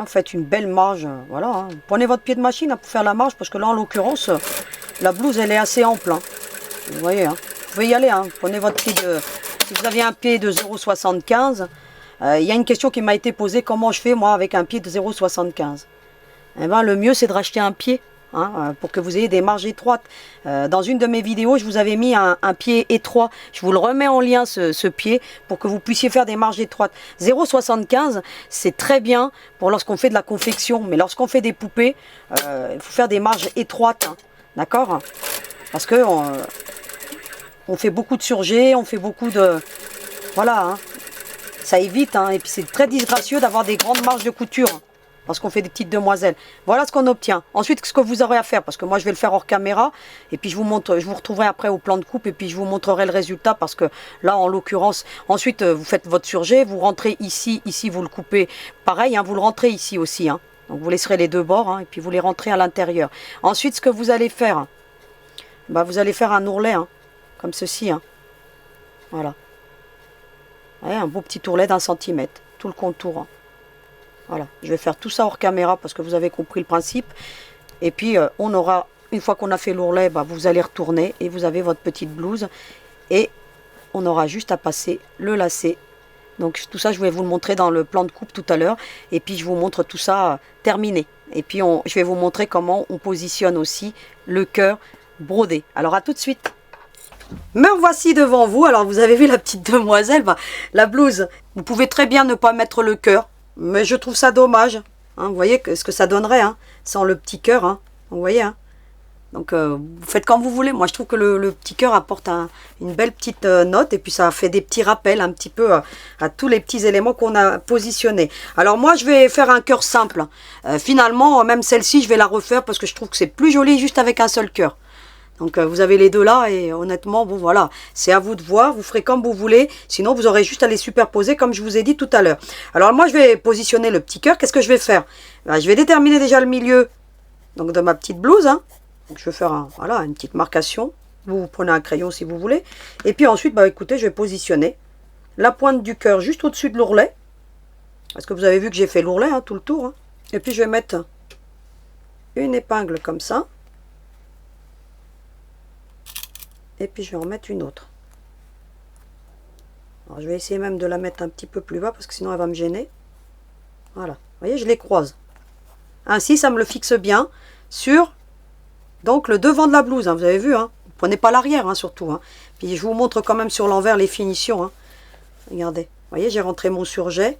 Faites une belle marge, voilà. Prenez votre pied de machine pour faire la marge, parce que là, en l'occurrence, la blouse, elle est assez ample. Vous voyez, vous pouvez y aller, prenez votre pied de... Si vous avez un pied de 0,75, il y a une question qui m'a été posée, comment je fais moi avec un pied de 0,75? Le mieux c'est de racheter un pied, pour que vous ayez des marges étroites. Dans une de mes vidéos, je vous avais mis un pied étroit. Je vous le remets en lien, ce pied, pour que vous puissiez faire des marges étroites. 0,75, c'est très bien pour lorsqu'on fait de la confection, mais lorsqu'on fait des poupées, il faut faire des marges étroites, d'accord? Parce que on fait beaucoup de surjets, on fait beaucoup de... Voilà, ça évite, et puis c'est très disgracieux d'avoir des grandes marges de couture, parce qu'on fait des petites demoiselles. Voilà ce qu'on obtient. Ensuite, ce que vous aurez à faire, parce que moi je vais le faire hors caméra, et puis je vous retrouverai après au plan de coupe, et puis je vous montrerai le résultat, parce que là, en l'occurrence, ensuite vous faites votre surjet, vous rentrez ici vous le coupez, pareil, vous le rentrez ici aussi, donc vous laisserez les 2 bords, et puis vous les rentrez à l'intérieur. Ensuite, ce que vous allez faire, vous allez faire un ourlet, comme ceci, voilà. Ouais, un beau petit ourlet d'1 centimètre, tout le contour. Voilà, je vais faire tout ça hors caméra parce que vous avez compris le principe. Et puis on aura, une fois qu'on a fait l'ourlet, vous allez retourner et vous avez votre petite blouse. Et on aura juste à passer le lacet. Donc tout ça, je vais vous le montrer dans le plan de coupe tout à l'heure. Et puis je vous montre tout ça terminé. Et puis je vais vous montrer comment on positionne aussi le cœur brodé. Alors à tout de suite. Me voici devant vous. Alors vous avez vu la petite demoiselle, la blouse. Vous pouvez très bien ne pas mettre le cœur, mais je trouve ça dommage. Vous voyez ce que ça donnerait sans le petit cœur. Vous voyez. Donc vous faites comme vous voulez. Moi je trouve que le petit cœur apporte une belle petite note. Et puis ça fait des petits rappels un petit peu à tous les petits éléments qu'on a positionnés. Alors moi je vais faire un cœur simple. Finalement même celle-ci je vais la refaire parce que je trouve que c'est plus joli juste avec un seul cœur. Donc vous avez les 2 là et honnêtement, bon voilà, c'est à vous de voir, vous ferez comme vous voulez, sinon vous aurez juste à les superposer comme je vous ai dit tout à l'heure. Alors moi je vais positionner le petit cœur, qu'est-ce que je vais faire? Je vais déterminer déjà le milieu donc, de ma petite blouse. Donc je vais faire voilà, une petite marcation, vous prenez un crayon si vous voulez. Et puis ensuite, écoutez, je vais positionner la pointe du cœur juste au-dessus de l'ourlet. Parce que vous avez vu que j'ai fait l'ourlet tout le tour. Et puis je vais mettre une épingle comme ça. Et puis je vais en mettre une autre. Alors je vais essayer même de la mettre un petit peu plus bas parce que sinon elle va me gêner. Voilà, vous voyez, je les croise. Ainsi, ça me le fixe bien sur donc le devant de la blouse, hein, vous avez vu, hein. Vous prenez pas l'arrière, hein, surtout. Hein. Puis je vous montre quand même sur l'envers les finitions. Hein. Regardez, vous voyez, j'ai rentré mon surjet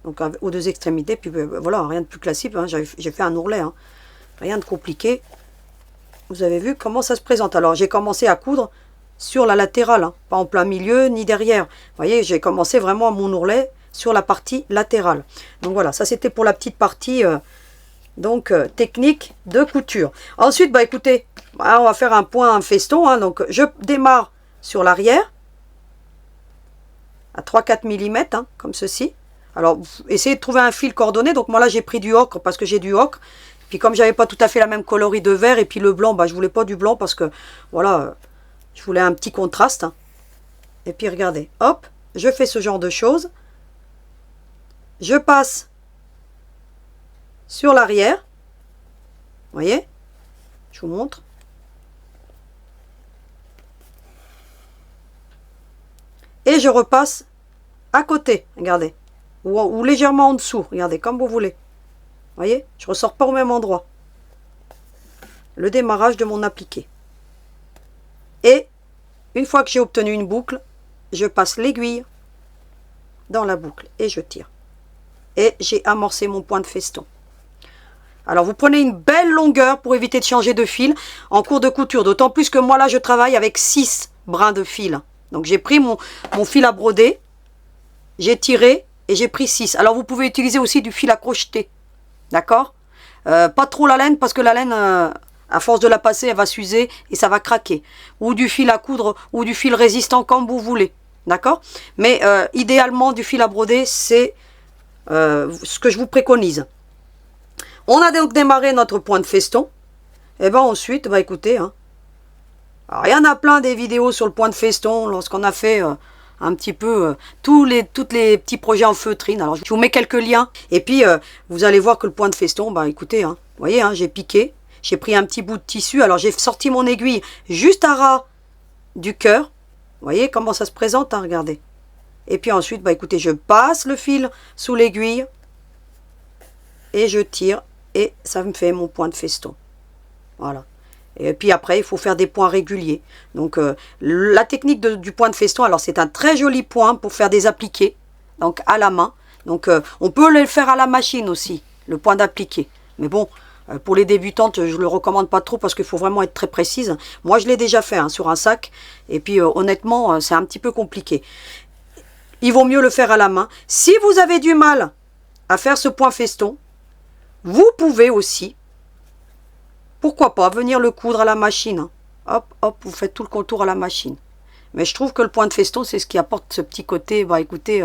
donc aux deux extrémités. Puis voilà, rien de plus classique. Hein. J'ai fait un ourlet, hein. Rien de compliqué. Vous avez vu comment ça se présente. Alors j'ai commencé à coudre sur la latérale, hein, pas en plein milieu ni derrière. Vous voyez, j'ai commencé vraiment mon ourlet sur la partie latérale. Donc voilà, ça c'était pour la petite partie technique de couture. Ensuite, bah écoutez, on va faire un point, un feston. Hein, donc je démarre sur l'arrière à 3-4 mm, hein, comme ceci. Alors, essayez de trouver un fil coordonné. Donc moi là, j'ai pris du ocre parce que j'ai du ocre. Puis comme j'avais pas tout à fait la même coloris de vert et puis le blanc, bah je voulais pas du blanc parce que voilà, je voulais un petit contraste. Hein. Et puis regardez, hop, je fais ce genre de choses. Je passe sur l'arrière. Vous voyez? Je vous montre. Et je repasse à côté, regardez. Ou légèrement en dessous, regardez, comme vous voulez. Vous voyez? Je ne ressors pas au même endroit. Le démarrage de mon appliqué. Et une fois que j'ai obtenu une boucle, je passe l'aiguille dans la boucle et je tire. Et j'ai amorcé mon point de feston. Alors vous prenez une belle longueur pour éviter de changer de fil en cours de couture. D'autant plus que moi là je travaille avec 6 brins de fil. Donc j'ai pris mon fil à broder, j'ai tiré et j'ai pris 6. Alors vous pouvez utiliser aussi du fil à crocheter. D'accord? Pas trop la laine parce que la laine, à force de la passer, elle va s'user et ça va craquer. Ou du fil à coudre ou du fil résistant comme vous voulez. D'accord? Mais idéalement du fil à broder, c'est ce que je vous préconise. On a donc démarré notre point de feston. Et bien ensuite, bah écoutez, hein, alors, il y en a plein des vidéos sur le point de feston lorsqu'on a fait un petit peu tous les petits projets en feutrine. Alors je vous mets quelques liens et puis vous allez voir que le point de feston, bah écoutez, hein, vous voyez, hein, j'ai piqué, j'ai pris un petit bout de tissu. Alors j'ai sorti mon aiguille juste à ras du cœur. Vous voyez comment ça se présente, hein, regardez. Et puis ensuite, bah écoutez, je passe le fil sous l'aiguille et je tire. Et ça me fait mon point de feston. Voilà. Et puis après, il faut faire des points réguliers. Donc, la technique du point de feston, alors c'est un très joli point pour faire des appliqués. Donc, à la main. Donc, on peut le faire à la machine aussi, le point d'appliqué. Mais bon, pour les débutantes, je ne le recommande pas trop parce qu'il faut vraiment être très précise. Moi, je l'ai déjà fait hein, sur un sac. Et puis, honnêtement, c'est un petit peu compliqué. Il vaut mieux le faire à la main. Si vous avez du mal à faire ce point feston, vous pouvez aussi, pourquoi pas, venir le coudre à la machine. Hein. Hop, hop, vous faites tout le contour à la machine. Mais je trouve que le point de feston, c'est ce qui apporte ce petit côté, bah écoutez,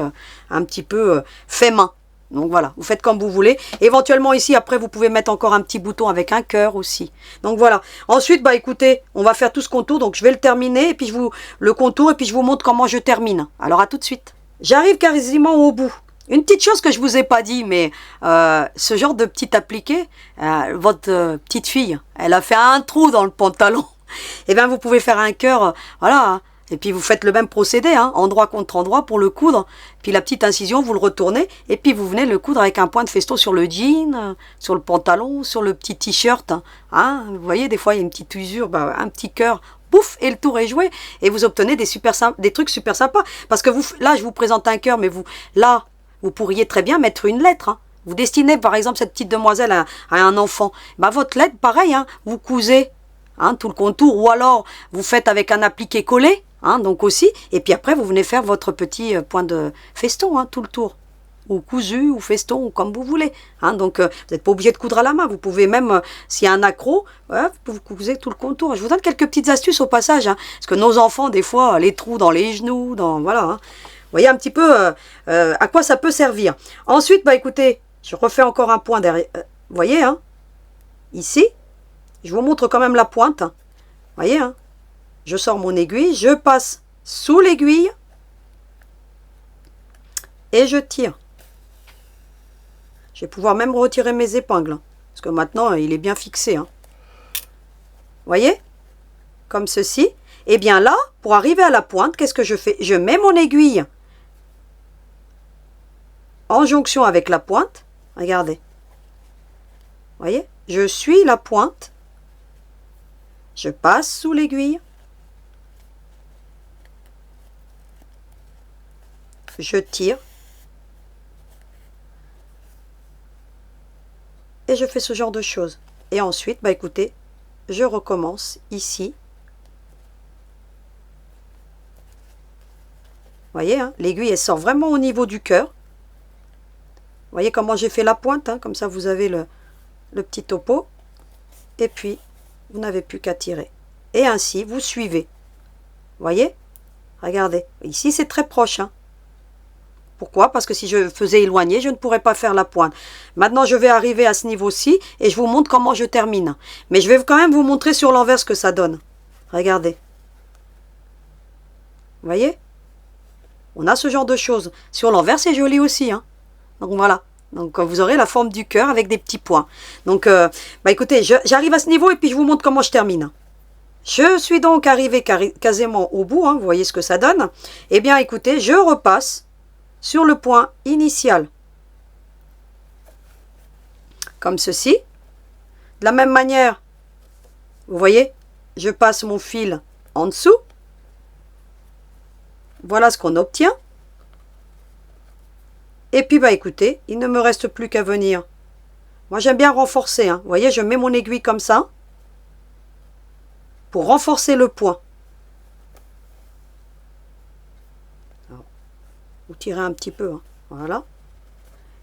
un petit peu fait main. Donc voilà, vous faites comme vous voulez. Éventuellement ici, après, vous pouvez mettre encore un petit bouton avec un cœur aussi. Donc voilà. Ensuite, bah écoutez, on va faire tout ce contour. Donc je vais le terminer, et puis je vous le contour, et puis je vous montre comment je termine. Alors à tout de suite. J'arrive quasiment au bout. Une petite chose que je vous ai pas dit, mais ce genre de petit appliqué, votre petite fille, elle a fait un trou dans le pantalon. Et bien vous pouvez faire un cœur, voilà. Hein. Et puis vous faites le même procédé, hein, endroit contre endroit pour le coudre. Puis la petite incision, vous le retournez. Et puis vous venez le coudre avec un point de feston sur le jean, sur le pantalon, sur le petit t-shirt. Hein. Vous voyez, des fois il y a une petite usure, bah, un petit cœur. Pouf, et le tour est joué. Et vous obtenez des trucs super sympas. Parce que vous, là, je vous présente un cœur, mais vous, là, vous pourriez très bien mettre une lettre. Hein. Vous destinez par exemple cette petite demoiselle à un enfant. Bah, votre lettre, pareil, hein, vous cousez hein, tout le contour. Ou alors vous faites avec un appliqué collé. Hein, donc aussi. Et puis après vous venez faire votre petit point de feston, hein, tout le tour. Ou cousu, ou feston, ou comme vous voulez. Hein, donc vous n'êtes pas obligé de coudre à la main. Vous pouvez même, s'il y a un accroc, vous cousez tout le contour. Je vous donne quelques petites astuces au passage. Hein, parce que nos enfants, des fois, les trous dans les genoux, voilà. Hein. Vous voyez un petit peu à quoi ça peut servir. Ensuite, bah écoutez, je refais encore un point derrière. Vous voyez, hein, ici, je vous montre quand même la pointe. Vous voyez, hein, je sors mon aiguille, je passe sous l'aiguille et je tire. Je vais pouvoir même retirer mes épingles. Parce que maintenant, il est bien fixé. Hein. Vous voyez, comme ceci. Et bien là, pour arriver à la pointe, qu'est-ce que je fais? Je mets mon aiguille en jonction avec la pointe. Regardez. Vous voyez? Je suis la pointe. Je passe sous l'aiguille. Je tire. Et je fais ce genre de choses. Et ensuite, bah écoutez, je recommence ici. Vous voyez, hein, l'aiguille, elle sort vraiment au niveau du cœur. Vous voyez comment j'ai fait la pointe, hein, comme ça vous avez le petit topo. Et puis, vous n'avez plus qu'à tirer. Et ainsi, vous suivez. Vous voyez? Regardez. Ici, c'est très proche. Hein. Pourquoi? Parce que si je faisais éloigner, je ne pourrais pas faire la pointe. Maintenant, je vais arriver à ce niveau-ci et je vous montre comment je termine. Mais je vais quand même vous montrer sur l'envers ce que ça donne. Regardez. Vous voyez? On a ce genre de choses. Sur l'envers, c'est joli aussi. Hein. Donc voilà. Donc vous aurez la forme du cœur avec des petits points. Donc, bah écoutez, j'arrive à ce niveau et puis je vous montre comment je termine. Je suis donc arrivé quasiment au bout. Hein, vous voyez ce que ça donne. Eh bien, écoutez, je repasse sur le point initial. Comme ceci. De la même manière, vous voyez, je passe mon fil en dessous. Voilà ce qu'on obtient. Et puis, bah écoutez, il ne me reste plus qu'à venir. Moi, j'aime bien renforcer. Hein. Vous voyez, je mets mon aiguille comme ça pour renforcer le point. Alors, vous tirez un petit peu. Hein. Voilà.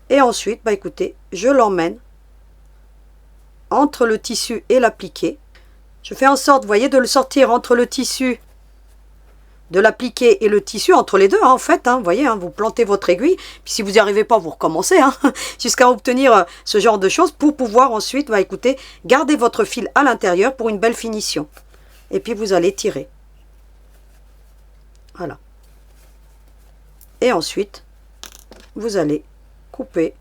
Et ensuite, bah écoutez, je l'emmène entre le tissu et l'appliqué. Je fais en sorte, vous voyez, de le sortir entre le tissu, de l'appliquer et le tissu, entre les deux, hein, en fait, hein, vous voyez, hein, vous plantez votre aiguille, puis si vous n'y arrivez pas, vous recommencez, hein, jusqu'à obtenir ce genre de choses, pour pouvoir ensuite, bah, écoutez, garder votre fil à l'intérieur pour une belle finition. Et puis vous allez tirer. Voilà. Et ensuite, vous allez couper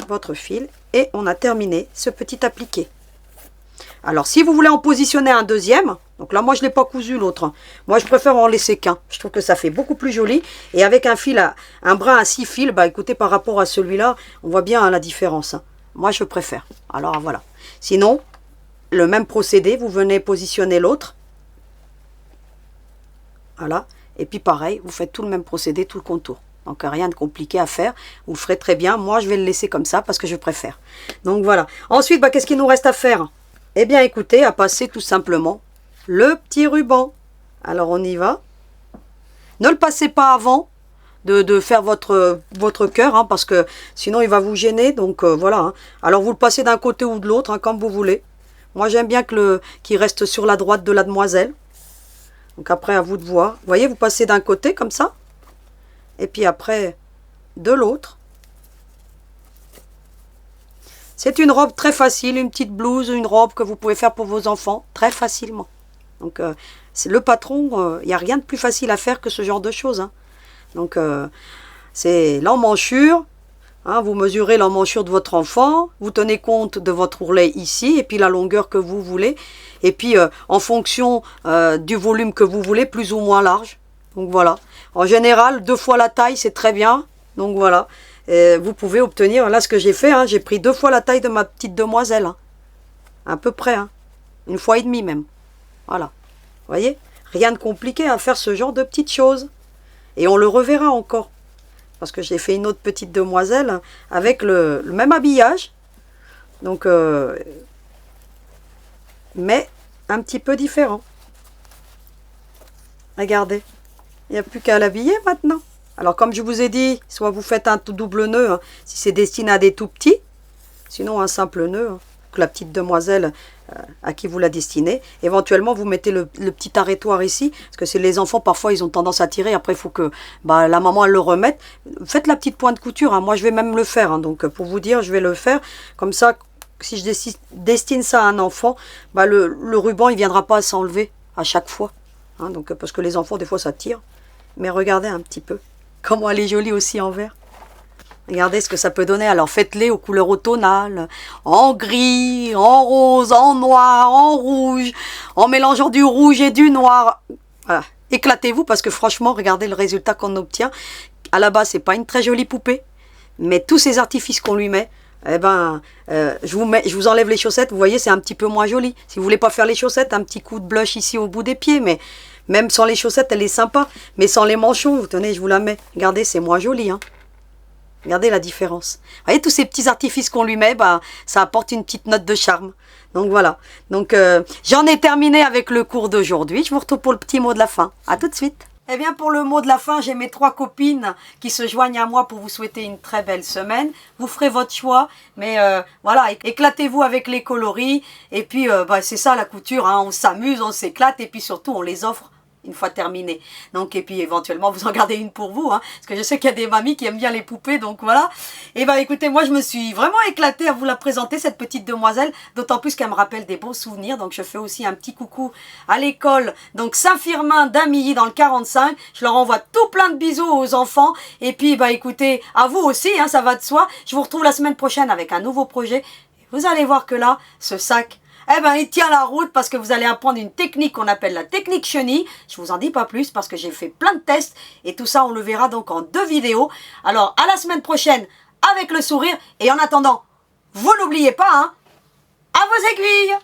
votre fil, et on a terminé ce petit appliqué. Alors, si vous voulez en positionner un deuxième, donc là, moi, je ne l'ai pas cousu l'autre. Moi, je préfère en laisser qu'un. Je trouve que ça fait beaucoup plus joli. Et avec un fil, un brin à 6 fils, bah écoutez, par rapport à celui-là, on voit bien hein, la différence. Hein. Moi, je préfère. Alors, voilà. Sinon, le même procédé, vous venez positionner l'autre. Voilà. Et puis, pareil, vous faites tout le même procédé, tout le contour. Donc, rien de compliqué à faire. Vous le ferez très bien. Moi, je vais le laisser comme ça parce que je préfère. Donc, voilà. Ensuite, bah, qu'est-ce qu'il nous reste à faire? Eh bien, écoutez, à passer tout simplement le petit ruban. Alors, on y va. Ne le passez pas avant de faire votre cœur, hein, parce que sinon, il va vous gêner. Donc, voilà. Hein. Alors, vous le passez d'un côté ou de l'autre, hein, comme vous voulez. Moi, j'aime bien qu'il reste sur la droite de la demoiselle. Donc, après, à vous de voir. Vous voyez, vous passez d'un côté, comme ça. Et puis après, de l'autre. C'est une robe très facile, une petite blouse, une robe que vous pouvez faire pour vos enfants très facilement. Donc, c'est le patron, il n'y a rien de plus facile à faire que ce genre de choses. Hein. Donc, c'est l'emmanchure. Hein, vous mesurez l'emmanchure de votre enfant, vous tenez compte de votre ourlet ici, et puis la longueur que vous voulez. Et puis, en fonction du volume que vous voulez, plus ou moins large. Donc, voilà. En général, 2 fois la taille, c'est très bien. Donc, voilà. Et vous pouvez obtenir, là ce que j'ai fait, hein, j'ai pris 2 fois la taille de ma petite demoiselle. Hein. À peu près, hein. 1 fois et demie même. Voilà. Vous voyez? Rien de compliqué à faire ce genre de petites choses. Et on le reverra encore. Parce que j'ai fait une autre petite demoiselle avec le même habillage. Donc, mais un petit peu différent. Regardez. Il n'y a plus qu'à l'habiller maintenant. Alors, comme je vous ai dit, soit vous faites un tout double nœud, hein, si c'est destiné à des tout petits, sinon un simple nœud, hein, que la petite demoiselle à qui vous la destinez. Éventuellement, vous mettez le petit arrêtoir ici, parce que c'est les enfants, parfois, ils ont tendance à tirer. Après, il faut que bah, la maman, elle le remette. Faites la petite pointe couture. Hein. Moi, je vais même le faire. Hein. Donc, pour vous dire, je vais le faire. Comme ça, si je destine ça à un enfant, bah, le ruban, il ne viendra pas s'enlever à chaque fois. Hein. Donc, parce que les enfants, des fois, ça tire. Mais regardez un petit peu. Comment elle est jolie aussi en vert. Regardez ce que ça peut donner. Alors faites-les aux couleurs automnales, en gris, en rose, en noir, en rouge, en mélangeant du rouge et du noir. Voilà. Éclatez-vous parce que franchement, regardez le résultat qu'on obtient. À la base, c'est pas une très jolie poupée, mais tous ces artifices qu'on lui met, eh ben, je vous enlève les chaussettes. Vous voyez, c'est un petit peu moins joli. Si vous voulez pas faire les chaussettes, un petit coup de blush ici au bout des pieds, mais même sans les chaussettes, elle est sympa. Mais sans les manchons, vous tenez, je vous la mets. Regardez, c'est moins joli, hein. Regardez la différence. Vous voyez, tous ces petits artifices qu'on lui met, bah, ça apporte une petite note de charme. Donc voilà. Donc j'en ai terminé avec le cours d'aujourd'hui. Je vous retrouve pour le petit mot de la fin. À tout de suite. Eh bien, pour le mot de la fin, j'ai mes 3 copines qui se joignent à moi pour vous souhaiter une très belle semaine. Vous ferez votre choix, mais voilà, éclatez-vous avec les coloris. Et puis, bah, c'est ça la couture, hein. On s'amuse, on s'éclate et puis surtout, on les offre une fois terminé. Donc, et puis éventuellement, vous en gardez une pour vous, hein, parce que je sais qu'il y a des mamies qui aiment bien les poupées, donc voilà. Et bah écoutez, moi je me suis vraiment éclatée à vous la présenter, cette petite demoiselle, d'autant plus qu'elle me rappelle des beaux souvenirs. Donc je fais aussi un petit coucou à l'école, donc Saint-Firmin d'Amilly dans le 45. Je leur envoie tout plein de bisous aux enfants. Et puis bah écoutez, à vous aussi, hein, ça va de soi. Je vous retrouve la semaine prochaine avec un nouveau projet. Et vous allez voir que là, ce sac, eh ben, il tient la route parce que vous allez apprendre une technique qu'on appelle la technique chenille. Je vous en dis pas plus parce que j'ai fait plein de tests et tout ça, on le verra donc en 2 vidéos. Alors, à la semaine prochaine avec le sourire et en attendant, vous n'oubliez pas, hein, à vos aiguilles!